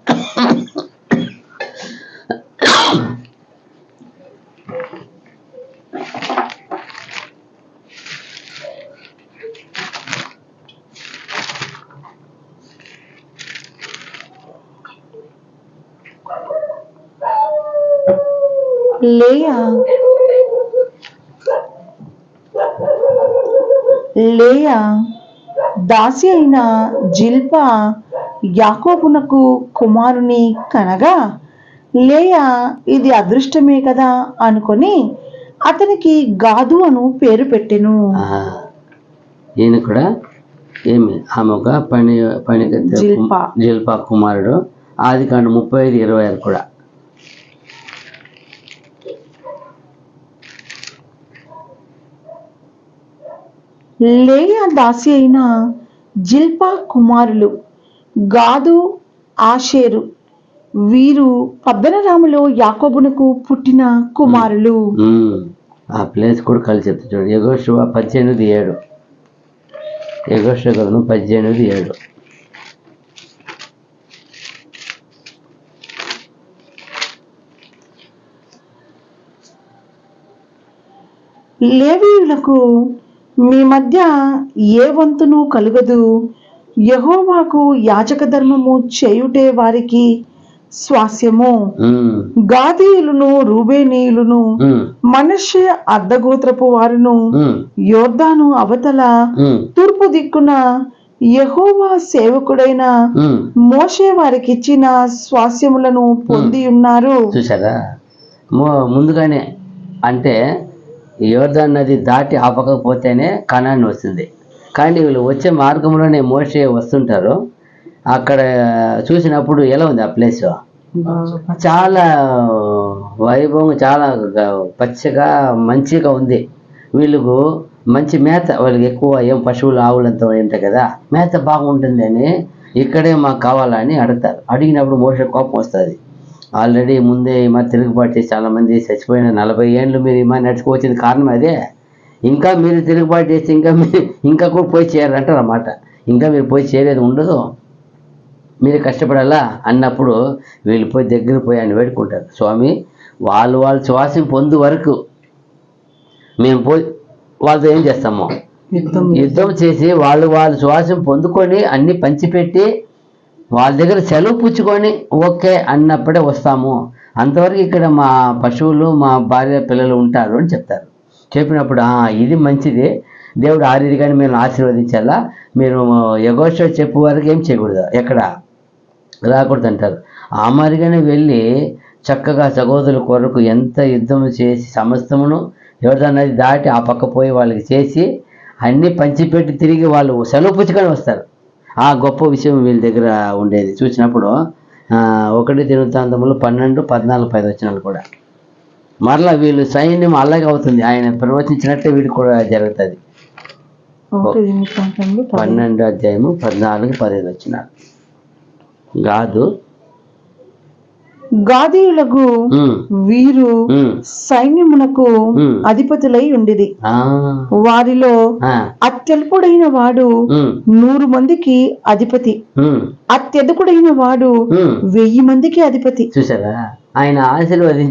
లేయా దాసి అయిన జిల్పా యాకోబునకు కుమారుని కనగా, లేయా ఇది అదృష్టమే కదా అనుకొని అతనికి గాదు అను పేరు పెట్టెను. ఈయన కూడా ఏమి ఆమె ఒక పనిగత్తె జిల్పా కుమారుడు. ఆదికాండం 35:26 కూడా. లేయా దాసి అయిన జిల్పా కుమారులు గాదు, ఆషేరు. వీరు పద్దనరాములో యాకోబునకు పుట్టిన కుమారులు. ఆ ప్లేస్ కూడా కలిసి చెప్తా చూడండి. యెహోషువ 18:7. యెహోషువ గ్రంథం 18:7. లేవీయులకు మీ మధ్య ఏ వంతును కలుగదు. యెహోవాకు యాజక ధర్మము చేయుటే వారికి స్వాస్యము. గాదీయులను, రూబేనీయులను, మనష్షే అర్ధగోత్రపు వారును యోర్దాను అవతల తూర్పు దిక్కున యెహోవా సేవకుడైన మోషే వారికి ఇచ్చిన స్వాస్యములను పొంది ఉన్నారు. చూసారా, ముందుగానే అంటే యోర్దాను నది దాటి ఆపకపోతేనే కనాన్ వస్తుంది. కానీ వీళ్ళు వచ్చే మార్గంలోనే మోషే వస్తుంటారు. అక్కడ చూసినప్పుడు ఎలా ఉంది ఆ ప్లేస్? చాలా వైభవం, చాలా పచ్చగా మంచిగా ఉంది. వీళ్ళకు మంచి మేత, వాళ్ళకి ఎక్కువ ఏం పశువులు ఆవులంతా ఉంటాయి కదా, మేత బాగుంటుంది అని ఇక్కడే మాకు కావాలని అడుగుతారు. అడిగినప్పుడు మోషే కోపం వస్తుంది. ఆల్రెడీ ముందే ఈ మరి తిరుగుబాటు చేసి చాలామంది చచ్చిపోయిన 40 ఏళ్ళు మీరు ఈ మరి నడుచుకోవచ్చింది కారణం అదే. ఇంకా మీరు తిరుగుబాటు చేసి ఇంకా కూడా పోయి చేయాలంటారు అన్నమాట. ఇంకా మీరు పోయి చేయలేదు ఉండదు, మీరు కష్టపడాలా అన్నప్పుడు వీళ్ళు పోయి దగ్గర పోయి ఆయన వేడుకుంటారు. స్వామి, వాళ్ళు శ్వాసం పొందు వరకు మేము పోయి వాళ్ళతో ఏం చేస్తాము? యుద్ధం చేసి వాళ్ళు శ్వాసం పొందుకొని అన్ని పంచిపెట్టి వాళ్ళ దగ్గర సెలవు పుచ్చుకొని ఓకే అన్నప్పుడే వస్తాము. అంతవరకు ఇక్కడ మా పశువులు, మా భార్య, పిల్లలు ఉంటారు అని చెప్తారు. చెప్పినప్పుడు ఇది మంచిది, దేవుడు ఆ రీతిగానే మేము ఆశీర్వదించాలా, మీరు యెహోషువ చెప్పు వరకు ఏం చేయకూడదు, ఎక్కడ రాకూడదు అంటారు. ఆ మాదిరిగానే వెళ్ళి చక్కగా సహోదరుల కొరకు ఎంత యుద్ధం చేసి సమస్తమును యోర్దాను నది దాటి ఆ పక్క పోయి వాళ్ళకి చేసి అన్నీ పంచిపెట్టి తిరిగి వాళ్ళు సెలవు పుచ్చుకొని వస్తారు. ఆ గొప్ప విషయం వీళ్ళ దగ్గర ఉండేది. చూసినప్పుడు 1 దినవృత్తాంతములు 12, 14, 15 వచనాలు కూడా మరలా వీళ్ళు సైన్యం అలాగే అవుతుంది. ఆయన ప్రవచించినట్టే వీడికి కూడా జరుగుతుంది. 12వ అధ్యాయము 14, 15 వచనాలు. గాదీయులకు వీరు సైన్యమునకు అధిపతులై ఉండిరి. వారిలో అత్యల్పుడైన వాడు 100 మందికి అధిపతి, అత్యధికుడైన వాడు 1000 మందికి అధిపతి. చూసారా, ఆయన ఆశీర్వాదం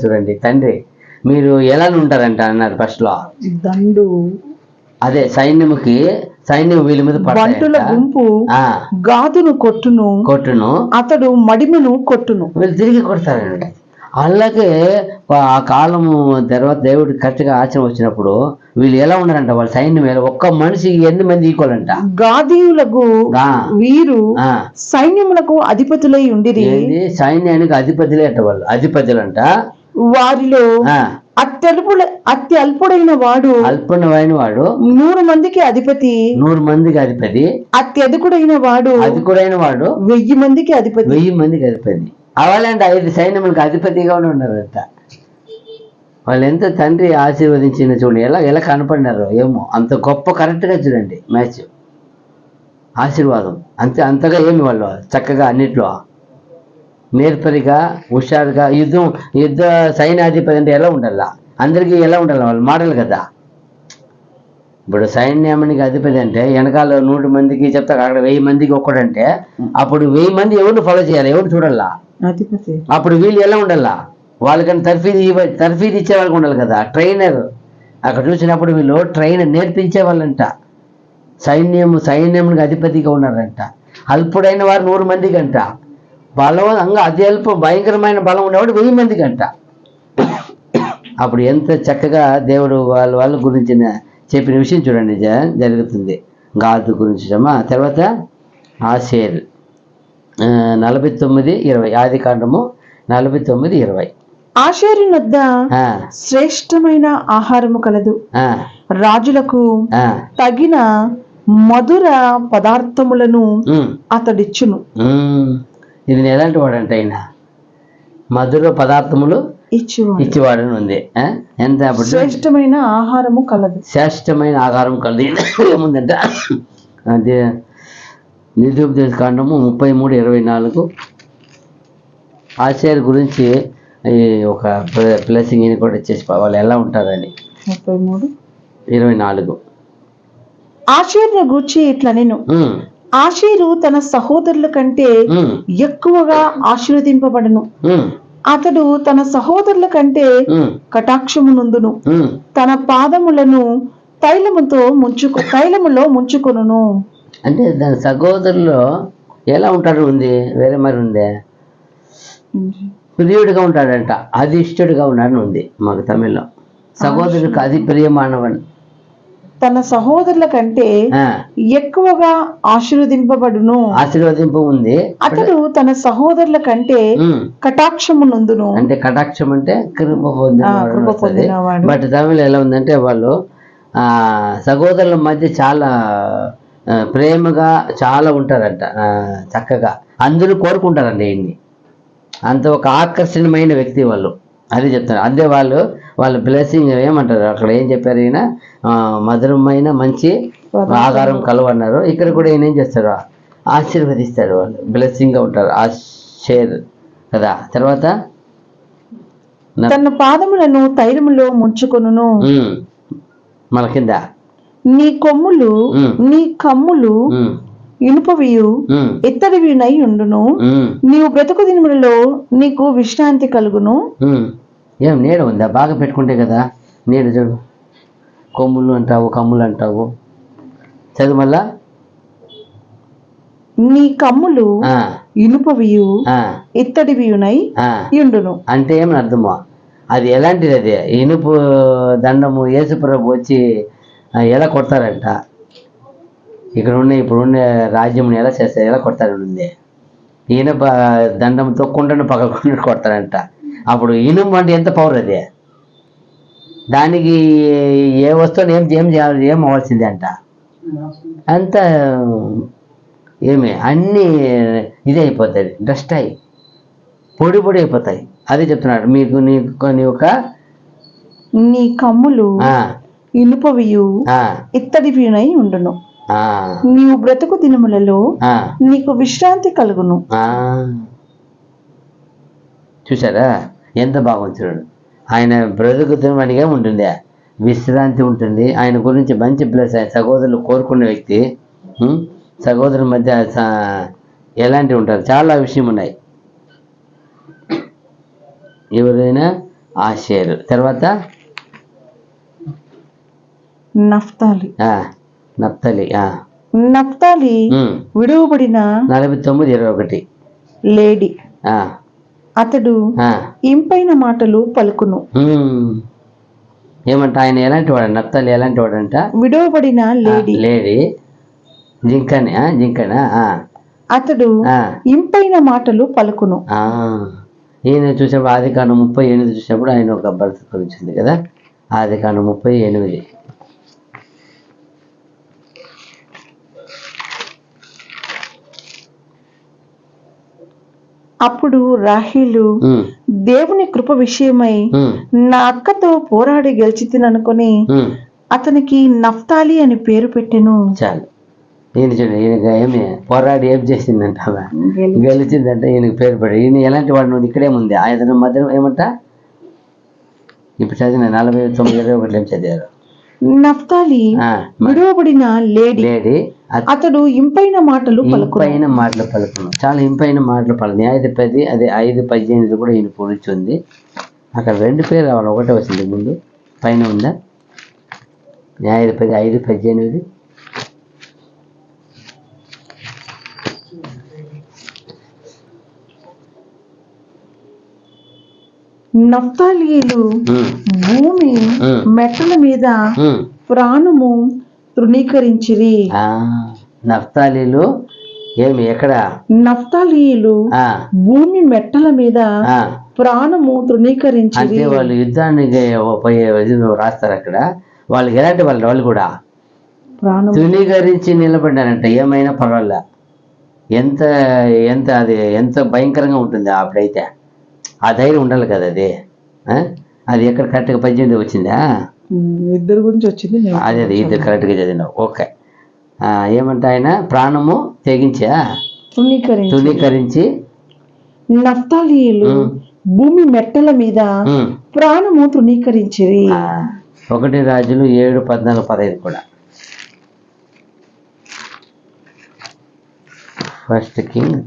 చూడండి. తండ్రి మీరు ఎలా ఉంటారంట అన్నారు ఫస్ట్ లో. దండు అదే సైన్యం వీళ్ళ మీద బంటుల గుంపు గాదును కొట్టును అతడు మడిమను కొట్టును. వీళ్ళు తిరిగి కొడతారండి. అలాగే ఆ కాలము తర్వాత దేవుడు కరెక్ట్గా ఆచరణ వచ్చినప్పుడు వీళ్ళు ఎలా ఉన్నారంట, వాళ్ళ సైన్యం ఒక్క మనిషి ఎన్ని మంది ఈక్వల్ అంట. గాదీయులకు వీరు సైన్యములకు అధిపతులై ఉండిరి. సైన్యానికి అధిపతులే అంట, వాళ్ళు అధిపతులంట. వారిలో అతి అల్పుడైన వాడు 100 మందికి అధిపతి. 100 మందికి అధిపతి. అత్యధికుడైన వాడు 1000 మందికి అధిపతి. 1000 మందికి అధిపతి. అవ్వాలంటే 5 సైన్యములకు అధిపతిగా ఉన్నారంట. వాళ్ళు ఎంత తండ్రి ఆశీర్వదించిన చూడండి, ఎలా కనపడినారో ఏమో. అంత గొప్ప కరెక్ట్గా చూడండి మ్యాచ్, ఆశీర్వాదం అంతగా ఏమి వాళ్ళు చక్కగా అన్నిట్లో నేర్పరిగా హుషారుగా. యుద్ధ సైన్యాధిపతి అంటే ఎలా ఉండాలా, అందరికీ ఎలా ఉండాలి, వాళ్ళు మోడల్ కదా. ఇప్పుడు సైన్యానికి అధిపతి అంటే వెనకాల 100 మందికి చెప్తారు, అక్కడ 1000 మందికి ఒక్కడంటే అప్పుడు 1000 మంది ఎవరిని ఫాలో చేయాలి, ఎవరు చూడాలా అధిపతి. అప్పుడు వీళ్ళు ఎలా ఉండాలా, వాళ్ళకని తర్ఫీదు ఇచ్చే వాళ్ళకి ఉండాలి కదా, ట్రైనర్. అక్కడ చూసినప్పుడు వీళ్ళు ట్రైనర్ నేర్పించే వాళ్ళంట. సైన్యానికి అధిపతిగా ఉన్నారంట. అల్పుడైన వారు 100 మందికి అంట. బలవంతంగా భయంకరమైన బలం ఉన్నవాడు 1000 మందికి అంట. అప్పుడు ఎంత చక్కగా దేవుడు వాళ్ళ గురించి చెప్పిన విషయం చూడండి జరుగుతుంది. గాదు గురించి. తర్వాత ఆషేర్ 49:20, ఆదికాండము 49:20. ఆషేరు నొద్ద శ్రేష్టమైన ఆహారము కలదు, రాజులకు తగిన మధుర పదార్థములను అతడిచ్చును. ఇది ఎలాంటి వాడంటే ఆయన మధుర పదార్థములు ఇచ్చేవాడని ఉంది. ఎంత శ్రేష్టమైన ఆహారము కలదు, శ్రేష్టమైన ఆహారం కలదు. ఏముందంట అదే నిరుపదేశ కాండము 33:24. ఆషేర్ గురించి ఒక ప్లసింగ్ ఇది కూడా ఇచ్చేసి వాళ్ళు ఎలా ఉంటారని. 33:24. ఆషేరును గూర్చి ఇట్లా నేను, ఆషేరు తన సహోదరుల కంటే ఎక్కువగా ఆశీర్వదింపబడను. అతడు తన సహోదరుల కంటే కటాక్షము నందును. తన పాదములను తైలములో ముంచుకొనును. అంటే దాని సహోదరులు ఎలా ఉంటాడు ఉంది, వేరే మరి ఉందే. ప్రియుడిగా ఉంటాడంట, అది ఇష్టడుగా ఉన్నాడని ఉంది మాకు తమిళ్లో. సహోదరుడికి అది ప్రియమానవని. తన సహోదరుల కంటే ఎక్కువగా ఆశీర్వదింపబడును. ఆశీర్వదింపు ఉంది. అతడు తన సహోదరుల కంటే కటాక్షము నందును. అంటే కటాక్షం అంటే కృప పొందినవాడు. బట్ తమిళ ఎలా ఉందంటే వాళ్ళు సహోదరుల మధ్య చాలా ప్రేమగా చాలా ఉంటారంట, చక్కగా అందరూ కోరుకుంటారండి ఈయన్ని. అంత ఒక ఆకర్షణీయమైన వ్యక్తి వాళ్ళు, అది చెప్తారు. అదే వాళ్ళ బ్లెస్సింగ్ ఏమంటారు అక్కడ ఏం చెప్పారు, ఈయన మధురమైన మంచి ఆహారం కలవన్నారు. ఇక్కడ కూడా ఈయన ఏం చేస్తారు, ఆశీర్వదిస్తారు. వాళ్ళు బ్లెస్సింగ్గా ఉంటారు. ఆషేర్ కదా. తర్వాత తన పాదములను తైలములో ముంచుకొనును. మన కింద నీ కొమ్ములు నీ కమ్ములు ఇనుపవియు ఇత్తడివినై ఉండును. నీవు బ్రతుకు దినములలో నీకు విశ్రాంతి కలుగును. ఏం నీడ ఉందా, బాగా పెట్టుకుంటే కదా నీడ. చూడు, కొమ్ములు అంటావు, కమ్ములు అంటావు, చదువు మళ్ళా. నీ కమ్ములు ఇనుపవియు ఇత్తడివియునై ఉండును అంటే ఏమని అర్థమో. అది ఎలాంటిది, అది ఇనుపు దండము యేసుప్రభు వచ్చి ఎలా కొడతారంట. ఇప్పుడున్న రాజ్యం ఎలా చేస్తారు, ఎలా కొడతారని. ఇనుప దండంతో కుండను పగలకుండా కొడతారంట. అప్పుడు ఇనుము అంటే ఎంత పవర్ అది, దానికి ఏ వస్తువుని ఏం చేయాలి, ఏం అవ్వాల్సిందే అంట. అంత అన్నీ ఇదే అయిపోతుంది, డస్ట్ అయి పొడి అయిపోతాయి. అదే చెప్తున్నాడు మీకు. నీ కమ్ములు ఇనుపవియు ఇత్తడివినై ఉండును. నీవు బ్రతుకు దినములలో నీకు విశ్రాంతి కలుగును. చూసారా ఎంత బాగుంది చూడండి. ఆయన బ్రతుకు దినమనిగా ఉంటుంది, విశ్రాంతి ఉంటుంది. ఆయన గురించి మంచి ప్లస్. ఆయన సహోదరులు కోరుకున్న వ్యక్తి. సహోదరుల మధ్య ఎలాంటివి ఉంటారు, చాలా విషయం ఉన్నాయి. ఎవరైనా ఆషేరు. తర్వాత నఫ్తాలి. నప్తలి. నఫ్తాలి విడువబడిన 49:21. లేడి. అతడు ఇంపైన మాటలు పలుకును. ఏమంట ఆయన ఎలాంటి వాడు? నప్తలి ఎలాంటి వాడంట? విడువబడిన లేడి. జింకనా. అతడు ఇంపైన మాటలు పలుకును. ఈయన చూసినప్పుడు ఆదికాండం 38 చూసినప్పుడు ఆయన ఒక భర్త వచ్చింది కదా. ఆదికాండం 38. అప్పుడు రాహేలు దేవుని కృప విషయమై నా అక్కతో పోరాడి గెలిచితిననుకొని అతనికి నఫ్తాలి అని పేరు పెట్టెను. చాలు. ఈయన చూడండి, ఈయన ఏమి పోరాడి ఏం చేసిందంట, గెలిచిందంట, ఈయనకి పేరు పెట్టి. ఈయన ఎలాంటి వాడు? నువ్వు ఇక్కడేముంది ఆయన మధ్య ఏమంట? ఇప్పుడు చదివిన 49:21 ఏం చదివారు? నఫ్తాలి విడువబడిన లేడి. అతడు ఇంపైన మాటలు పలుకును. చాలా ఇంపైన మాటలు పలుకు. న్యాయాధిపతి అదే 5:18 కూడా ఈయన పోల్చుంది. అక్కడ 2 పేరు రావాలి, ఒకటే వచ్చింది ముందు. పైన ఉందా? న్యాయాధిపతి 5:18. నఫ్తాలీయులు భూమి మెట్టల మీద ప్రాణము తృణీకరించిరి. నఫ్తాలీలు ఏమి ఎక్కడ? నఫ్తాలీయులు భూమి మెట్టల మీద ప్రాణము తృణీకరించిరి. అంటే వాళ్ళు యుద్ధానికి రాస్తారు అక్కడ. వాళ్ళకి ఎలాంటి వాళ్ళు కూడా తృణీకరించి నిలబడ్డారంట. ఏమైనా పర్వాలే. ఎంత ఎంత అది ఎంత భయంకరంగా ఉంటుంది అప్పుడైతే. ఆ ధైర్యం ఉండాలి కదా. అది ఎక్కడ కరెక్ట్గా 18 వచ్చిందా? ఇద్దరు గురించి వచ్చింది. అదే ఇద్దరు కరెక్ట్గా చదివినావు. ఓకే. ఏమంటే ఆయన ప్రాణము తృణీకరించి నఫ్తాలీయులు భూమి మెట్టల మీద ప్రాణము తృణీకరించిరి. 1 రాజులు 7:14-15 కూడా. 1 Kings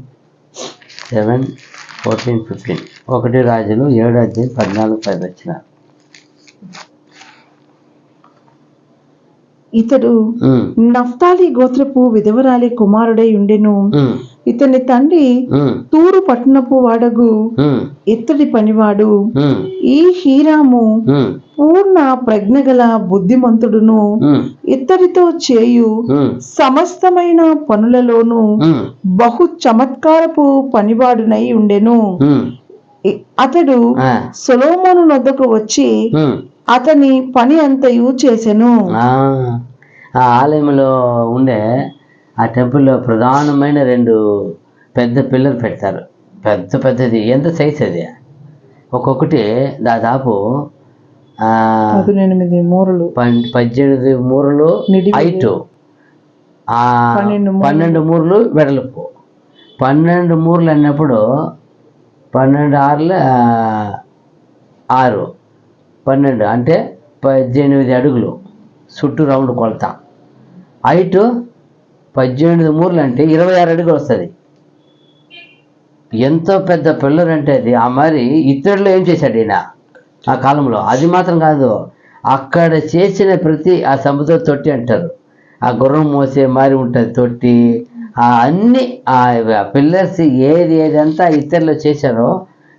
7:14-15. 1 రాజులు 7:14-15 వచ్చిన. ఇతడు నఫ్తాలి గోత్రపు విధవరాలి కుమారుడై ఉండెను. ఇతని తండ్రి తూరు పట్టణపు వాడగు ఇత్తడి పనివాడు. ఈ హీరాము పూర్ణ ప్రజ్ఞగల బుద్ధిమంతుడును, ఇత్తడితో చేయు సమస్తమైన పనులలోను బహు చమత్కారపు పనివాడునై ఉండెను. అతడు సొలొమోను వద్దకు వచ్చి అతని పని అంతయు చేసెను. ఆ ఆలయంలో ఉండే ఆ టెంపుల్లో ప్రధానమైన 2 పెద్ద పిల్లలు పెడతారు. పెద్దది. ఎంత సైజ్ అది? ఒక్కొక్కటి దాదాపు 18 మూరలు, 18 మూరలు హైటు, 12 మూరలు వెడల్పు. 12 మూరలు అన్నప్పుడు 12 6 6 12 అంటే 18 అడుగులు చుట్టూ రౌండ్ కొలత. హైటు 18 మూరలు అంటే 26 అడుగులు వస్తుంది. ఎంతో పెద్ద పిల్లర్ అంటే అది. మరి ఇతరులు ఏం చేశాడు ఈయన ఆ కాలంలో? అది మాత్రం కాదు, అక్కడ చేసిన ప్రతి ఆ సముద్ర తొట్టి అంటారు, ఆ గుర్రం మోసే మారి ఉంటుంది తొట్టి, అన్ని ఆ పిల్లర్స్ ఏదంతా ఇతరులు చేశారో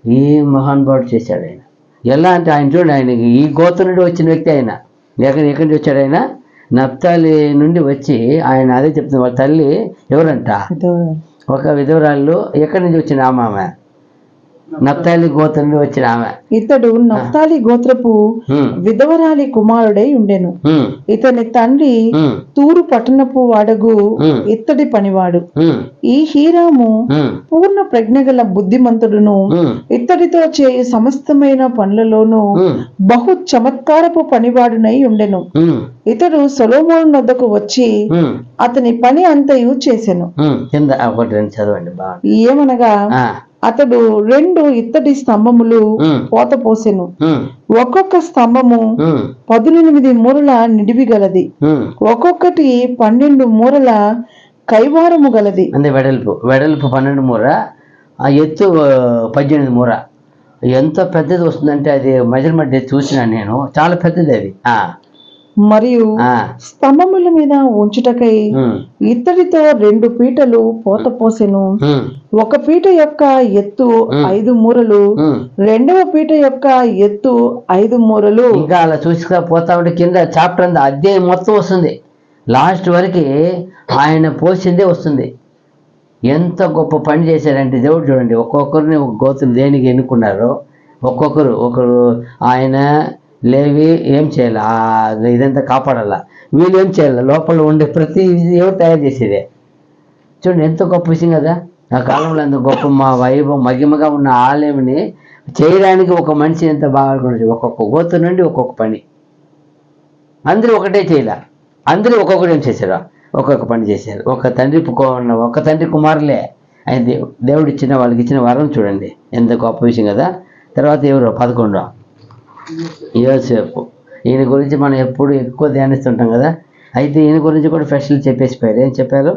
ఈ మహానుభావుడు చేశాడు ఆయన. ఎలా అంటే ఆయన చూడండి, ఆయనకి ఈ గోత్రం నుండి వచ్చిన వ్యక్తి ఆయన. ఎక్కడి నుంచి వచ్చాడు ఆయన? నఫ్తాలి నుండి వచ్చి ఆయన అదే చెప్తుంది. వాళ్ళ తల్లి ఎవరంట? ఒక విధవరాళ్ళు. ఎక్కడి నుంచి వచ్చిన ఆమె? నఫ్తాలి గోత్రం నుండి వచ్చిన ఆమె. ఇతడు నఫ్తాలి గోత్రపు విధవరాలి కుమారుడై ఉండెను. ఇతని తండ్రి తూరు పట్టణపు వాడగు ఇత్తడి పనివాడు. ఈ హీరాము పూర్ణ ప్రజ్ఞగల బుద్ధిమంతుడును, ఇత్తడితో చేయు సమస్తమైన పనులలోనూ బహు చమత్కారపు పనివాడునై ఉండెను. ఇతడు సొలొమోను వద్దకు వచ్చి అతని పని అంతయు చేసెను. ఏమనగా అతడు 2 ఇత్తడి స్తంభములు పోత పోసెను. ఒక్కొక్క స్తంభము 18 మూరల నిడివి గలది, ఒక్కొక్కటి 12 మూరల కైవారము గలది. అంటే వెడల్పు 12 మూర, ఆ ఎత్తు 18 మూర. ఎంత పెద్దది వస్తుందంటే అది మెజర్మెంట్ చూసినా నేను, చాలా పెద్దది అది. మరియు స్తంభముల మీద ఉంచుటకై ఇత్తడితో 2 పీటలు పోత పోసెను. ఒక పీట యొక్క ఎత్తు 5 మూరలు, రెండవ పీట యొక్క ఎత్తు 5 మూరలు. ఇంకా అలా చూసుకా పోతా ఉంటే కింద చాప్టర్ అంతా అధ్యాయం మొత్తం వస్తుంది. లాస్ట్ వరకు ఆయన పోసిందే వస్తుంది. ఎంత గొప్ప పని చేశారంటే దేవుడు చూడండి, ఒక్కొక్కరిని ఒక గోత్రం దేనికి ఎన్నుకున్నారో, ఒకరు ఆయన లేవి ఏం చేయాలి, ఇదంతా కాపాడాల, వీళ్ళు ఏం చేయాలి, లోపల ఉండే ప్రతి ఎవరు తయారు చేసేదే. చూడండి ఎంత గొప్ప విషయం కదా. ఆ కాలంలో అంత గొప్ప మా వైభవం మగిమగా ఉన్న ఆలయంని చేయడానికి ఒక మనిషి ఎంత బాగా ఒక్కొక్క గోత్రం నుండి ఒక్కొక్క పని. అందరూ ఒకటే చేయాల, అందరూ ఒక్కొక్కటి ఏం చేశారు, ఒక్కొక్క పని చేశారు. ఒక తండ్రి కుమారులే ఆయన దేవుడు ఇచ్చిన వాళ్ళకి ఇచ్చిన వరం చూడండి ఎంత గొప్ప విషయం కదా. తర్వాత ఎవరు 11 యోసేపు. ఈయన గురించి మనం ఎప్పుడు ఎక్కువ ధ్యానిస్తుంటాం కదా. అయితే ఈయన గురించి కూడా స్పెషల్ చెప్పేసిపోయారు. ఏం చెప్పారు?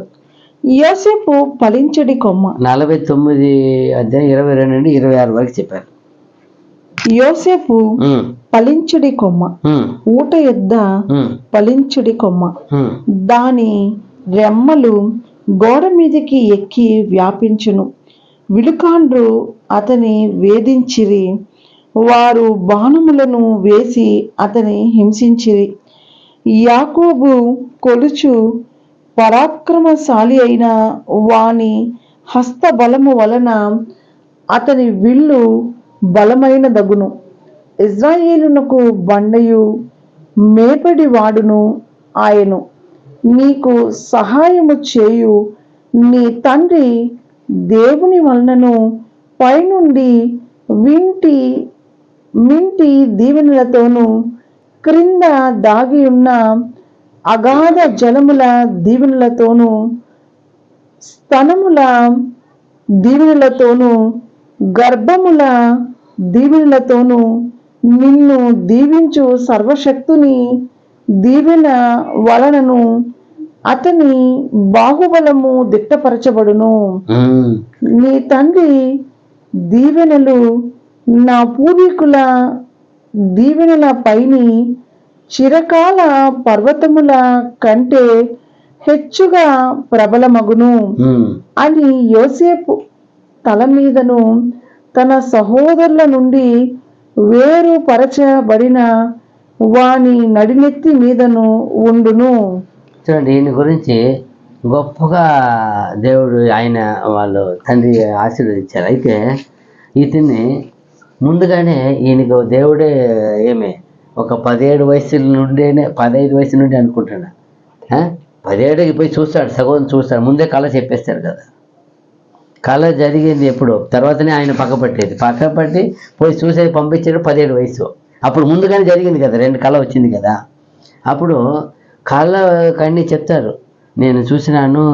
యోసేపు ఫలించడి కొమ్మ. 49 అధ్యాయం 22 నుండి 26 వరకు చెప్పారు. యోసేపు ఫలించడి కొమ్మ, ఊట యొద్ద ఫలించడి కొమ్మ. దాని రెమ్మలు గోడ మీదకి ఎక్కి వ్యాపించును. విలుకాండ్రు అతని వేధించిరి, వారు బాణములను వేసి అతని హింసించిరి. యాకోబు కొలుచు పరాక్రమశాలి అయిన వాని హస్తబలము వలన అతని విల్లు బలమైన దగును. ఇజ్రాయేలునకు బండయు మేపడి వాడును ఆయను. నీకు సహాయము చేయు నీ తండ్రి దేవుని వలనను పైనుండి మింటి దీవెనలతోనూ క్రింద దాగి ఉన్న అగాధ జలముల దీవెనలతోనూ స్తనముల దీవెనలతోనూ గర్భముల దీవెనలతోనూ నిన్ను దీవించు సర్వశక్తుని దీవెన వలనను అతని బాహుబలము దిట్టపరచబడును. నీ తండ్రి దీవెనలు నా పూర్వీకుల దీవెనల పైని చిరకాల పర్వతముల కంటే హెచ్చుగా ప్రబలమగును అని యోసేపు తల మీదను తన సహోదరుల నుండి వేరుపరచబడిన వాని నడినెత్తి మీదను ఉండును. చూడండి ఈయన గురించి గొప్పగా దేవుడు ఆయన వాళ్ళు తండ్రి ఆశీర్వదించారు. అయితే ఇతన్ని ముందుగానే ఈయనకు దేవుడే ఒక 17 వయసు నుండేనే 15 వయసు నుండి అనుకుంటున్నా 17కి పోయి చూస్తాడు, సగం చూస్తాడు, ముందే కళ చెప్పేస్తాడు కదా. కళ జరిగింది ఎప్పుడు, తర్వాతనే ఆయన పక్కపట్టి పోయి చూసేది పంపించాడు 17 వయసు. అప్పుడు ముందుగానే జరిగింది కదా, 2 కళ వచ్చింది కదా. అప్పుడు కళ కన్నీ చెప్తారు, నేను చూసినాను,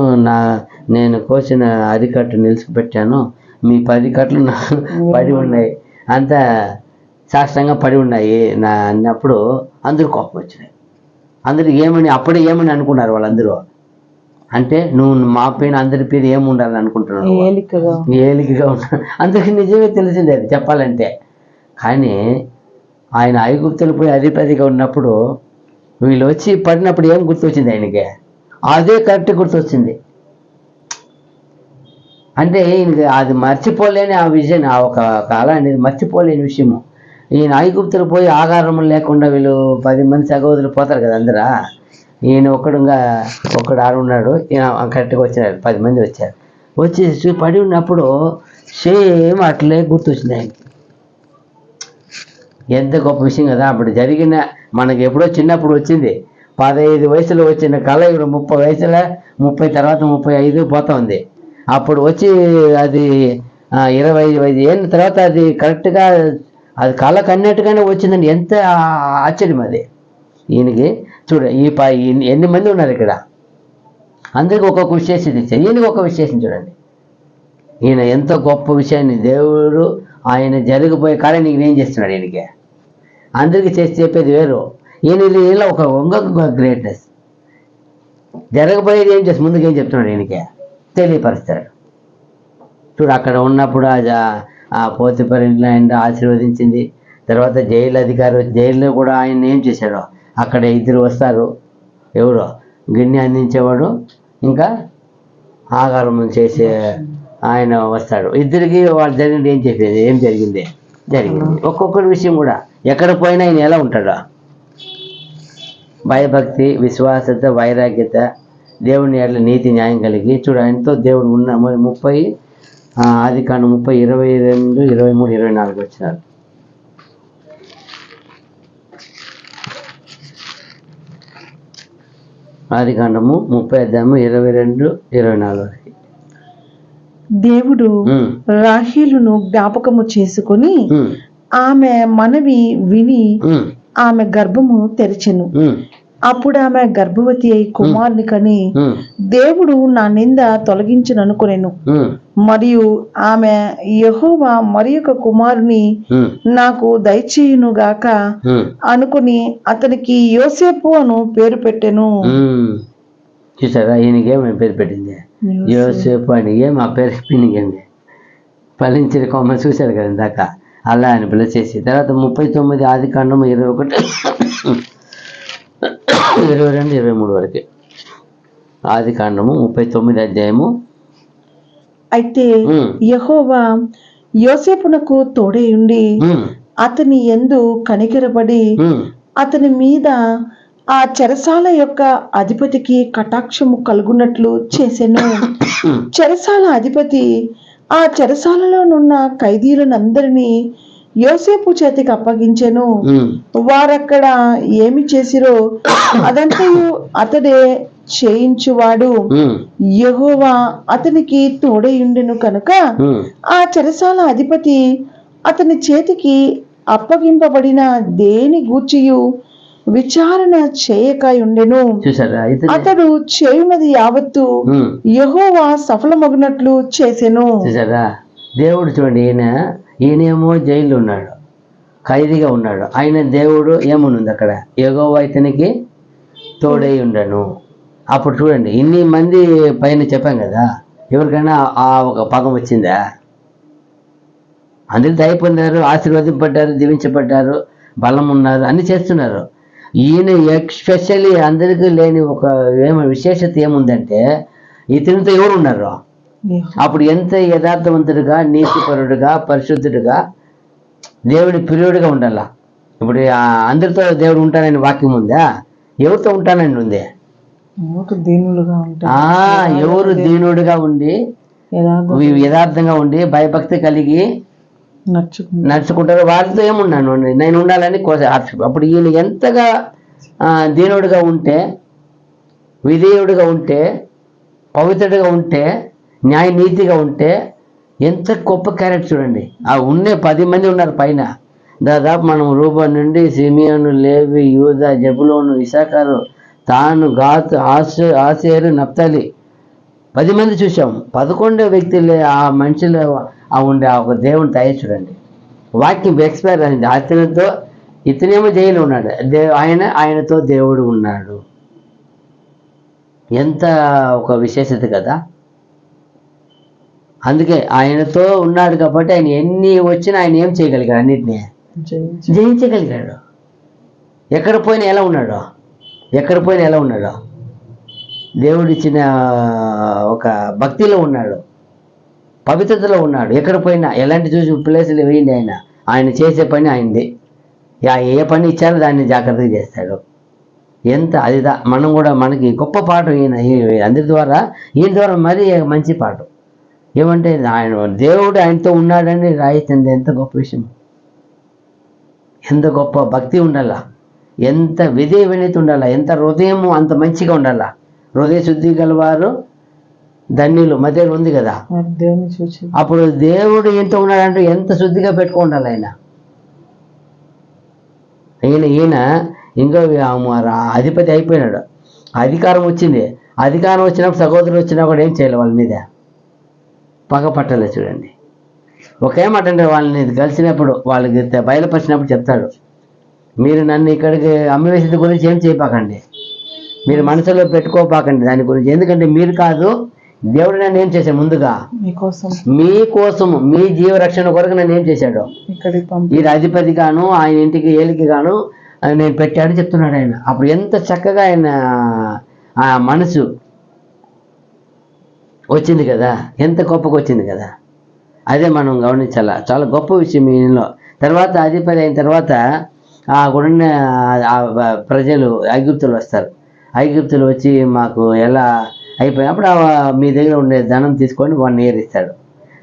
నేను కోసిన అరికట్టు నిలిచిపెట్టాను, మీ 10 కట్లు పడి ఉన్నాయి, అంతా సాష్టంగా పడి ఉన్నాయి నా అన్నప్పుడు అందరూ కోపం వచ్చినాయి. అందరూ అప్పుడే ఏమని అనుకున్నారు వాళ్ళందరూ అంటే, నువ్వు మా పైన అందరి పేరు ఏముండాలని అనుకుంటున్నావు, ఏలికగా ఉన్నాడు. అందరికీ నిజమే తెలిసింది అది చెప్పాలంటే. కానీ ఆయన ఐగుప్తులు పోయి అధిపతిగా ఉన్నప్పుడు వీళ్ళు వచ్చి పడినప్పుడు ఏం గుర్తొచ్చింది ఆయనకి, అదే కరెక్ట్ గుర్తొచ్చింది. అంటే ఈయనకి అది మర్చిపోలేని ఆ విజన్, ఆ ఒక కాలం అనేది మర్చిపోలేని విషయము. ఈయన ఐగుప్తులు పోయి ఆహారం లేకుండా వీళ్ళు 10 మంది సహోదరులు పోతారు కదా అందరా, ఈయన ఒక్కడు ఆడున్నాడు, ఈయన కరెక్ట్గా వచ్చారు, 10 మంది వచ్చారు. వచ్చి పడి ఉన్నప్పుడు సేమ్ అట్లే గుర్తొచ్చింది ఆయనకి. ఎంత గొప్ప విషయం కదా. అప్పుడు జరిగిన మనకి ఎప్పుడో చిన్నప్పుడు వచ్చింది, 15 వయసులో వచ్చిన కళ ఇప్పుడు 30 వయసులో, 30 తర్వాత 35 పోతా ఉంది. అప్పుడు వచ్చి అది 25 ఏళ్ళ తర్వాత అది కరెక్ట్గా అది కళ కన్నట్టుగానే వచ్చిందండి. ఎంత ఆశ్చర్యం అది ఈయనకి. చూడ ఎన్ని మంది ఉన్నారు ఇక్కడ, అందరికి ఒక్కొక్క విశేషం ఇచ్చారు, ఈయనకి ఒక విశేషం చూడండి. ఈయన ఎంత గొప్ప విషయాన్ని దేవుడు ఆయన జరిగిపోయే కాలం నీకు ఏం చేస్తున్నాడు, ఈయనకి అందరికీ చేసి చెప్పేది వేరు, ఈయన ఒక గ్రేట్నెస్. జరగబోయేది ఏం చేసి ముందుకు ఏం చెప్తున్నాడు ఈయనకి తెలియపరుస్తాడు. చూడు అక్కడ ఉన్నప్పుడు ఆ పోతిఫర్ ఇంట్లో ఆయన ఆశీర్వదించింది. తర్వాత జైలు అధికారి జైల్లో కూడా ఆయన ఏం చేశాడో, అక్కడ ఇద్దరు వస్తారు. ఎవరో గిన్నె అందించేవాడు, ఇంకా ఆహారం చేసే ఆయన వస్తాడు. ఇద్దరికి వాళ్ళు జరిగింది ఏం జరిగింది. ఒక్కొక్కరి విషయం కూడా ఎక్కడ పోయినా ఆయన ఎలా ఉంటాడో, భయభక్తి, విశ్వాసత, వైరాగ్యత, దేవుని ఎడల నీతి న్యాయం కలిగి చూడు. ఆయనతో దేవుడు ఉన్న 30 ఆదికాండం 30, 22, 23, 24 వచ్చినారు. ఆదికాండము 30, 22, 24. దేవుడు రాహేలును జ్ఞాపకము చేసుకొని ఆమె మనవి విని ఆమె గర్భము తెరిచెను. అప్పుడు ఆమె గర్భవతి అయి కుమారుని కని దేవుడు నా నింద తొలగించుననుకొనెను. మరియు ఆమె యెహోవా మరి ఒక కుమారుని నాకు దయచేయునుగాక అనుకుని అతనికి యోసేపు అను పేరు పెట్టెను. చూసారా, ఈయనకేమని పేరు పెట్టింది? యోసేపు అని. ఏం ఆ పేరు ఈయనకేంది? ఫలించిన కొమ్మ చూశారు కదా ఇందాక, అలా అని పిలిచేసి. తర్వాత 39 ఆదికాండం 21, 22, 23 వరకు. ఆదికాండము 39 అధ్యాయము. అయితే యెహోవా యోసేపునకు తోడై ఉండి అతని యందు కనికరపడి అతని మీద ఆ చెరసాల యొక్క అధిపతికి కటాక్షము కలుగునట్లు చేసెను. చెరసాల అధిపతి ఆ చెరసాలలోనున్న ఖైదీలనందరినీ యోసేపు చేతికి అప్పగించెను. వారక్కడ ఏమి చేసిరో అదంతయు అతడే చేయించువాడు. యెహోవా అతనికి తోడై ఉండెను కనుక ఆ చెరసాల అధిపతి అతని చేతికి అప్పగింపబడిన దేని గూర్చియు విచారణ చేయక ఉండెను. అతడు చేయునది యావత్తు యెహోవా సఫలమగునట్లు చేసెను. చూసారా, దేవుడు చూడండి, ఈయనేమో జైల్లో ఉన్నాడు, ఖైదీగా ఉన్నాడు. ఆయన దేవుడు ఏమనుంది అక్కడ, యెహోవా ఇతనికి తోడై ఉండను. అప్పుడు చూడండి, ఇన్ని మంది పైన చెప్పాం కదా, ఎవరికైనా ఆ ఒక పదం వచ్చిందా? అందరూ దయ ఆశీర్వదింపడ్డారు, దీవించబడ్డారు, బలం ఉన్నారు, అన్ని చేస్తున్నారు. ఈయన ఎస్పెషల్లీ అందరికీ లేని ఒక విశేషత ఏముందంటే, ఇతనితో ఎవరు ఉన్నారు? అప్పుడు ఎంత యథార్థవంతుడిగా, నీతిపరుడుగా, పరిశుద్ధుడిగా, దేవుడి ప్రియుడిగా ఉండాలా. ఇప్పుడు అందరితో దేవుడు ఉంటానని వాక్యం ఉందా? ఎవరితో ఉంటానని ఉంది? ఎవరు దీనుడుగా ఉండి, యథార్థంగా ఉండి, భయభక్తి కలిగి నడుచుకుంటారు, వారితో ఏమున్నాను నేను ఉండాలని అప్పుడు ఈయన ఎంతగా దీనుడుగా ఉంటే, విధేయుడిగా ఉంటే, పవిత్రుడిగా ఉంటే, న్యాయ నీతిగా ఉంటే ఎంత గొప్ప క్యారెక్టర్ చూడండి. ఆ ఉండే 10 మంది ఉన్నారు పైన. దాదాపు మనం రూబన్ నుండి సిమియోను, లేవి, యూదా, జబులోను, ఇసాకారు, తాను, గాతు, ఆసేరు, నప్తాలి 10 మంది చూసాం. 11వ వ్యక్తులే ఆ మనుషులు ఉండే ఒక దేవుని దయ చూడండి. వాక్యం ఎక్స్పైర్ అయింది. అతనితో ఇతనేమో జైలు ఉన్నాడు, ఆయనతో దేవుడు ఉన్నాడు. ఎంత ఒక విశేషత కదా. అందుకే ఆయనతో ఉన్నాడు కాబట్టి ఆయన ఎన్ని వచ్చినా ఆయన ఏం చేయగలిగాడు? అన్నిటినీ జయించగలిగాడు. ఎక్కడ పోయినా ఎలా ఉన్నాడో దేవుడిచ్చిన ఒక భక్తిలో ఉన్నాడు, పవిత్రతలో ఉన్నాడు. ఎక్కడ పోయినా ఎలాంటి చూసి ప్లేసులు వేయండి, ఆయన చేసే పని ఆయనది. ఏ పని ఇచ్చారో దాన్ని జాగ్రత్తగా చేస్తాడు. ఎంత అదిదా మనం కూడా, మనకి గొప్ప పాఠం ఈయన ద్వారా మరీ మంచి పాఠం ఏమంటే, దేవుడు ఆయనతో ఉన్నాడని రాయించింది. ఎంత గొప్ప విషయం, ఎంత గొప్ప భక్తి ఉండాలా, ఎంత విధేయ వినీతి ఉండాలా, ఎంత హృదయము అంత మంచిగా ఉండాలా. హృదయ శుద్ధి గలవారు ధన్యులు మధ్య ఉంది కదా. అప్పుడు దేవుడు ఎంతో ఉన్నాడంటే ఎంత శుద్ధిగా పెట్టుకుండాలి ఈయన ఇంకో అధిపతి అయిపోయినాడు. అధికారం వచ్చింది. అధికారం వచ్చినప్పుడు సహోదరులు వచ్చినా కూడా ఏం చేయాలి? వాళ్ళ మీద పగ పట్టాలి. చూడండి, ఒకేమాటంటే వాళ్ళని కలిసినప్పుడు, వాళ్ళకి బయలుపరిచినప్పుడు చెప్తాడు, మీరు నన్ను ఇక్కడికి అమ్మివేసేది గురించి ఏం చేయపాకండి, మీరు మనసులో పెట్టుకోపాకండి దాని గురించి. ఎందుకంటే మీరు కాదు, దేవుడు నన్ను ఏం చేశాడు? ముందుగా మీకోసం మీకోసము, మీ జీవరక్షణ కొరకు నన్ను ఏం చేశాడు? ఇక్కడికి ఈ అధిపతి గాను ఆయన ఇంటికి ఏలికి గాను నేను పెట్టాడని చెప్తున్నాడు ఆయన. అప్పుడు ఎంత చక్కగా ఆయన ఆ మనసు వచ్చింది కదా, ఎంత గొప్పగా వచ్చింది కదా. అదే మనం గమనించాల, చాలా గొప్ప విషయం ఈయనలో. తర్వాత అధిపతి అయిన తర్వాత ఆ గుడిన ప్రజలు ఐగుప్తులు వస్తారు. ఐగుప్తులు వచ్చి మాకు ఎలా అయిపోయినప్పుడు మీ దగ్గర ఉండే ధనం తీసుకొని 1 year ఇస్తాడు.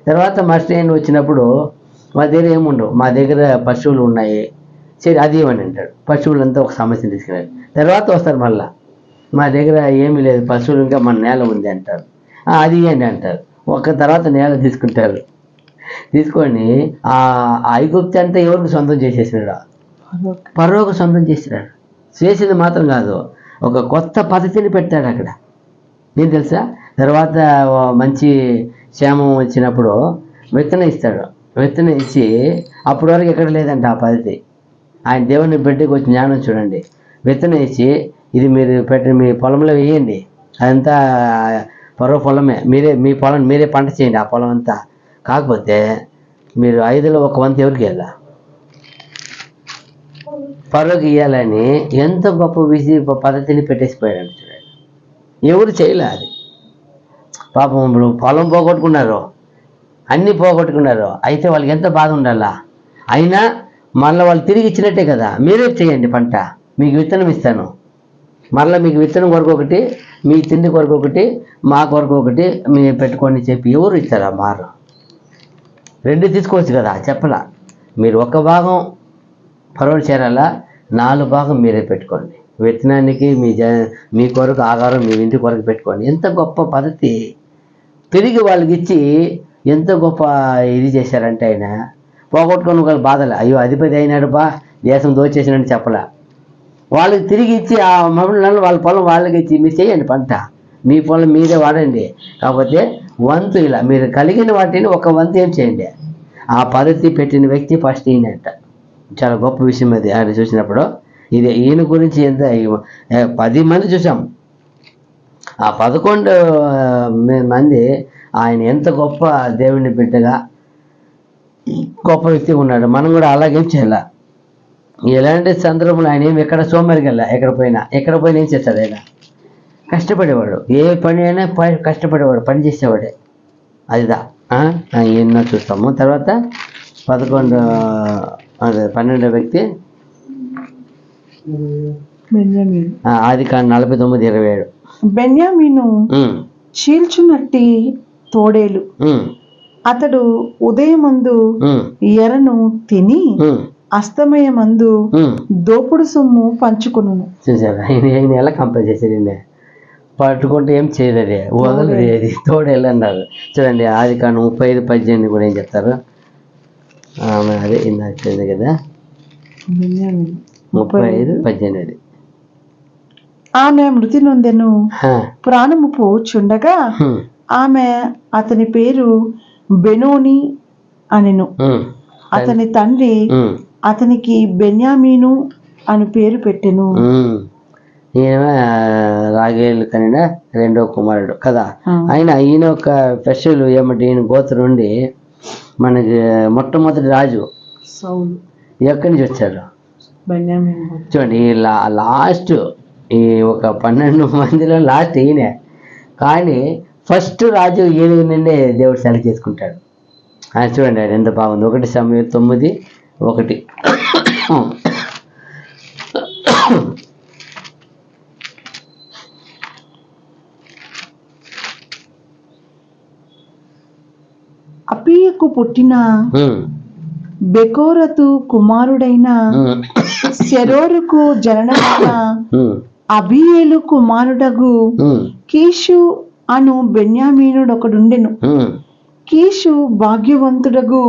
తర్వాత మస్ట్ అయిన వచ్చినప్పుడు మా దగ్గర ఏముండవు, మా దగ్గర పశువులు ఉన్నాయి, సరే అది ఇవ్వండి అంటాడు. పశువులంతా ఒక సమస్యను తీసుకున్నాడు. తర్వాత వస్తారు మళ్ళా, మా దగ్గర ఏమీ లేదు, పశువులు ఇంకా మన నేల ఉంది అంటారు. అది ఇవ్వండి అంటారు. ఒక తర్వాత నేల తీసుకుంటారు. తీసుకొని ఆ ఐగుప్తు అంతా ఎవరికి సొంతం చేసేసినాడు? ఫరోకు సొంతం చేసినాడు. చేసింది మాత్రం కాదు, ఒక కొత్త పద్ధతిని పెట్టాడు అక్కడ. ఏం తెలుసా? తర్వాత మంచి క్షేమం వచ్చినప్పుడు విత్తనం ఇస్తాడు. విత్తనం ఇచ్చి అప్పటి వరకు ఎక్కడ లేదంట ఆ పద్ధతి. ఆయన దేవుని బిడ్డకు వచ్చి జ్ఞానం చూడండి. విత్తనం ఇచ్చి ఇది మీరు పెట్టి మీ పొలంలో వేయండి, అదంతా పొలం పొలమే, మీ పొలం మీరే పంట చేయండి ఆ పొలం అంతా. కాకపోతే మీరు 5లో 1 వంతు ఎవరికి ఇవ్వాలా? ఫరోకి ఇవ్వాలని ఎంత గొప్ప పద్ధతిని పెట్టేసిపోయాడు చూడండి. ఎవరు చేయలే అది. పాపం ఇప్పుడు పొలం పోగొట్టుకున్నారు, అన్నీ పోగొట్టుకున్నారు. అయితే వాళ్ళకి ఎంత బాధ ఉండాలా? అయినా మళ్ళీ వాళ్ళు తిరిగి ఇచ్చినట్టే కదా, మీరే చేయండి పంట, మీకు విత్తనం ఇస్తాను, మళ్ళీ మీకు విత్తనం కొరకు ఒకటి, మీ తిండి కొరకు ఒకటి, మా కొరకు ఒకటి మీరు పెట్టుకోండి చెప్పి ఎవరు ఇస్తారా? మారు 2 తీసుకోవచ్చు కదా, చెప్పలా. మీరు 1 భాగం ఫరోని చేరాలా, 4 భాగం మీరే పెట్టుకోండి, విత్తనానికి మీ కొరకు ఆహారం మీ ఇంటి కొరకు పెట్టుకోండి. ఎంత గొప్ప పద్ధతి. తిరిగి వాళ్ళకి ఇచ్చి ఎంత గొప్ప ఇది చేశారంటే ఆయన పోగొట్టుకొని వాళ్ళ బాధలే, అయ్యో అధిపతి అయినాడు బా దేశం దోచేసినట్టు చెప్పలే. వాళ్ళకి తిరిగి ఇచ్చి ఆ మమ్మల్ని వాళ్ళ పొలం వాళ్ళకి ఇచ్చి మీరు చేయండి పంట, మీ పొలం మీరే వాడండి, కాకపోతే వంతు ఇలా మీరు కలిగిన వాటిని 1 వంతు ఏం చేయండి. ఆ పద్ధతి పెట్టిన వ్యక్తి ఫస్ట్ ఈయనంట. చాలా గొప్ప విషయం అది. ఆయన చూసినప్పుడు ఇది ఈయన గురించి ఎంత 10 మంది చూసాం, ఆ 11 మంది ఆయన ఎంత గొప్ప దేవుని బిడ్డగా గొప్ప వ్యక్తిగా ఉన్నాడు. మనం కూడా అలాగేం చేయాల. ఎలాంటి సందర్భంలో ఆయన ఏమి ఎక్కడ సోమరికెళ్ళా, ఎక్కడ పోయినా ఏం చేస్తాడు? ఆయన కష్టపడేవాడు, ఏ పని అయినా కష్టపడేవాడు, పని చేసేవాడే. అదిదా ఎన్నో చూస్తాము. తర్వాత 12వ వ్యక్తి ఆదికాండం 49:27. బెన్యామీను చీల్చునట్టి తోడేలు, అతడు ఉదయమందు ఎరను తిని అస్తమయమందు దోపుడు సొమ్ము పంచుకును. చూసారా ఆయన ఎలా కంపేర్ చేశాడు? పట్టుకుంటే ఏం చేయలేదే, వదలలేదు, తోడేళ్ళు అన్నారు. చూడండి ఆదికాండం 35:18 కూడా ఏం చెప్తారు? అదే ఇందాక చదివింది కదా, 35:18. ఆమె మృతి నొందెను, ప్రాణము పోచుండగా ఆమె అతని పేరు బెనోని అనెను. అతని తండ్రి అతనికి బెన్యామీను అని పేరు పెట్టెను. ఈయన రాగేలు కనిన 2వ కుమారుడు కదా. ఈయన ఒక స్పెషల్ ఏమంటే ఈయన గోత్రం నుండి మనకి మొట్టమొదటి రాజు సౌలు ఎక్కడి నుంచి వచ్చారు? బెన్యామీను. చూడండి లాస్ట్ ఈ ఒక 12 మందిలో లాస్ట్ ఈయనే, కానీ ఫస్ట్ రాజు ఈయన నుండే దేవుడు సెలెక్ట్ చేసుకుంటాడు. ఆయన చూడండి ఆయన ఎంత బాగుంది. 1 సమూయేలు 9:1. అపీయకు పుట్టిన బెకోరతు కుమారుడైన సెరోరుకు జననమైన అబీయేలు కుమారుడగు కీషు అను బెన్యామీనుడొకడుండెను. కీషు భాగ్యవంతుడగు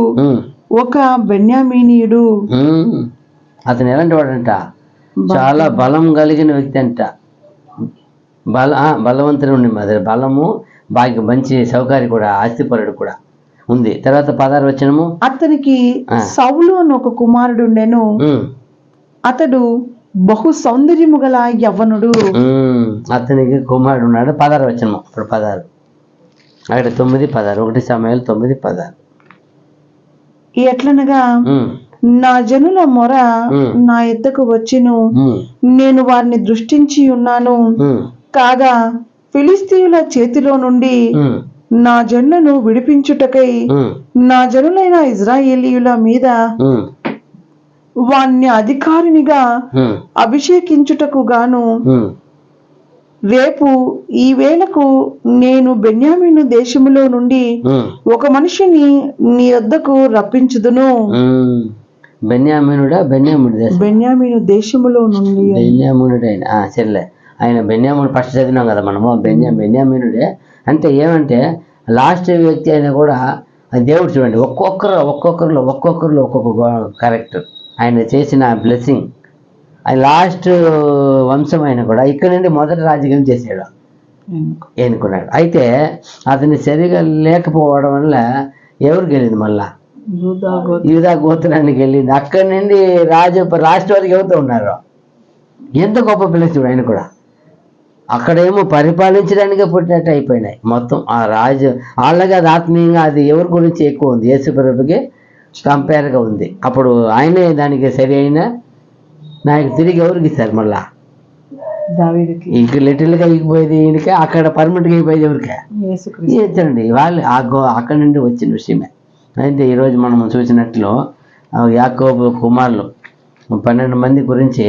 ఒక బెన్యామీనీయుడు. అతను ఎలాంటి వాడంట? చాలా బలం కలిగిన వ్యక్తి అంట. బలవంతుడు ఉండి మాదిరి బలము, భాగ్యం, మంచి సౌకర్యం కూడా, ఆస్తిపరుడు కూడా ఉంది. తర్వాత 16వ వచనము, అతనికి సౌలు అని ఒక కుమారుడు ఉండెను. అతడు బహు సౌందర్యము గల యవ్వనుడు. అతనికి కుమారుడు ఉన్నాడు. 16వ వచనము. ఇప్పుడు 16 అక్కడ 9:16, 1 సమయాలు 9:16. ఎట్లనగా నా జనుల మొర నా ఎద్దకు వచ్చెను, నేను వారిని దృష్టించి ఉన్నాను. కాగా ఫిలిస్తీయుల చేతిలో నుండి నా జనులను విడిపించుటకై నా జనులైన ఇజ్రాయేలీయుల మీద వాణ్ణి అధికారినిగా అభిషేకించుటకు గాను రేపు ఈ వేళకు నేను బెన్యామీను దేశములో నుండి ఒక మనిషిని నీ వద్దకు రప్పించుదును. బెన్యామీను దేశములో నుండి బెన్యామీనుడైన సరేలే, ఆయన బెన్యామీను ఫస్ట్ చదివినాం కదా మనము. బెన్యామీనుడే అంటే ఏమంటే లాస్ట్ వ్యక్తి అయినా కూడా దేవుడు చూడండి, ఒక్కొక్కరిలో ఒక్కొక్క క్యారెక్టర్, ఆయన చేసిన బ్లెస్సింగ్. ఆయన లాస్ట్ వంశం అయినా కూడా ఇక్కడ నుండి మొదటి రాజకీయం చేసాడు, ఎన్నుకున్నాడు. అయితే అతని సరిగా లేకపోవడం వల్ల ఎవరికి వెళ్ళింది, మళ్ళా యూదా గోత్రానికి వెళ్ళింది. అక్కడి నుండి లాస్ట్ వరకు ఎవరితో ఉన్నారు, ఎంత గొప్ప ప్లేస్ చూడు. ఆయన కూడా అక్కడేమో పరిపాలించడానికే పుట్టినట్టు అయిపోయినాయి మొత్తం. ఆ రాజు వాళ్ళకి అది ఆత్మీయంగా అది ఎవరి గురించి ఎక్కువ ఉంది, యేసుప్రభుకి కంపేర్గా ఉంది. అప్పుడు ఆయనే దానికి సరి అయిన నాకు తిరిగి ఎవరికి ఇస్తారు, మళ్ళా ఇంక లిటిల్గా అయిపోయేది ఈయనకే, అక్కడ పర్మనెంట్గా అయిపోయేది ఎవరికే ఇచ్చండి. వాళ్ళు అక్కడి నుండి వచ్చిన విషయమే. అయితే ఈరోజు మనం చూసినట్లు యాకోబు కుమారులు 12 మంది గురించి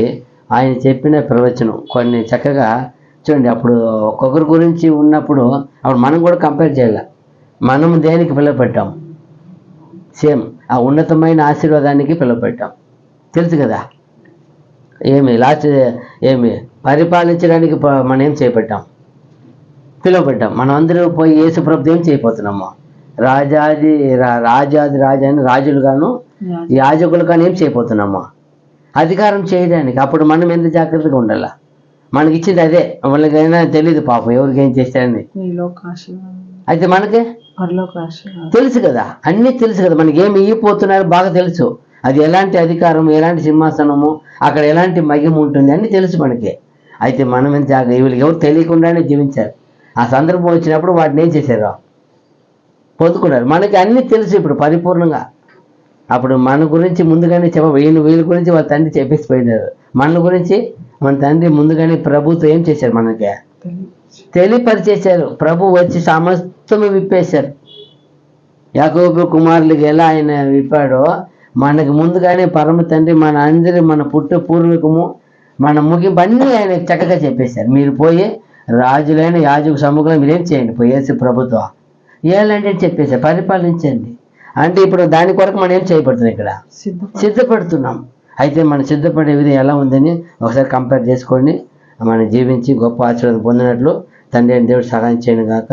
ఆయన చెప్పిన ప్రవచనం కొన్ని చక్కగా చూడండి. అప్పుడు ఒక్కొక్కరి గురించి ఉన్నప్పుడు అప్పుడు మనం కూడా కంపేర్ చేయాలి. మనం దేనికి పిలువపెట్టాం, సేమ్ ఆ ఉన్నతమైన ఆశీర్వాదానికి పిలువపెట్టాం, తెలుసు కదా. ఏమి పరిపాలించడానికి మనం ఏం చేపట్టాం, పిలువపెట్టాం. మనం అందరూ పోయి యేసుప్రభుత్వం ఏం చేయబోతున్నాము, రాజాది అని రాజులుగాను యాజకులు కానీ ఏం చేయబోతున్నాము, అధికారం చేయడానికి. అప్పుడు మనం ఎంత జాగ్రత్తగా ఉండాలా, మనకి ఇచ్చింది అదే, వాళ్ళకైనా తెలియదు పాపం ఎవరికి ఏం చేస్తారని. అయితే మనకే తెలుసు కదా, అన్నీ తెలుసు కదా, మనకి ఏమి ఇవ్వబోతున్నారు బాగా తెలుసు. అది ఎలాంటి అధికారం, ఎలాంటి సింహాసనము, అక్కడ ఎలాంటి మహిమ ఉంటుంది అన్నీ తెలుసు మనకి. అయితే మనం ఎంత వీళ్ళకి ఎవరు తెలియకుండానే జీవించారు. ఆ సందర్భం వచ్చినప్పుడు వాటిని ఏం చేశారు, పొందుకున్నారు. మనకి అన్నీ తెలుసు ఇప్పుడు పరిపూర్ణంగా. అప్పుడు మన గురించి ముందుగానే వీళ్ళ గురించి వాళ్ళ తండ్రి చెప్పేసిపోయినారు. మన గురించి మన తండ్రి ముందుగానే ప్రభుత్వం ఏం చేశారు, మనకి తెలియపరిచేశారు. ప్రభు వచ్చి సమస్తము విప్పేశారు. యాకోబు కుమారులకి ఎలా ఆయన విప్పాడో మనకు ముందుగానే పరమ తండ్రి మన అందరి మన పూర్వీకము మన ముగింపు అన్నీ ఆయన చక్కగా చెప్పేశారు. మీరు పోయి రాజులైన యాజకు సముఖంలో మీరేం చేయండి, పోయేసి ప్రభుత్వం ఏళ్ళంటే చెప్పేశారు, పరిపాలించండి అంటే. ఇప్పుడు దాని కొరకు మనం ఏం చేయబడుతున్నాం, ఇక్కడ సిద్ధపడుతున్నాం. అయితే మనం సిద్ధపడే విధం ఎలా ఉందని ఒకసారి కంపేర్ చేసుకోండి. మనం జీవించి గొప్ప ఆశీర్వాదం పొందినట్లు తండ్రి అయిన దేవుడు సహాయం చేయను గాక.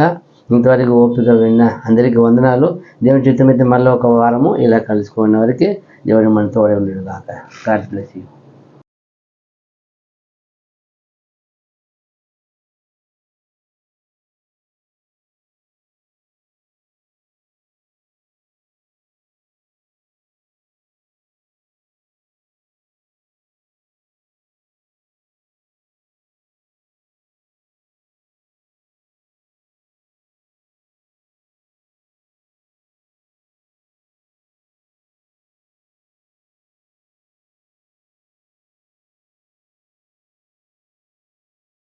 ఇంతవరకు ఓపిక విన్న అందరికీ వందనాలు. దేవుని చిత్తమైతే మళ్ళీ ఒక వారము ఇలా కలుసుకున్న వరకు దేవుడు మన తోడే ఉండడు గాక. God bless you.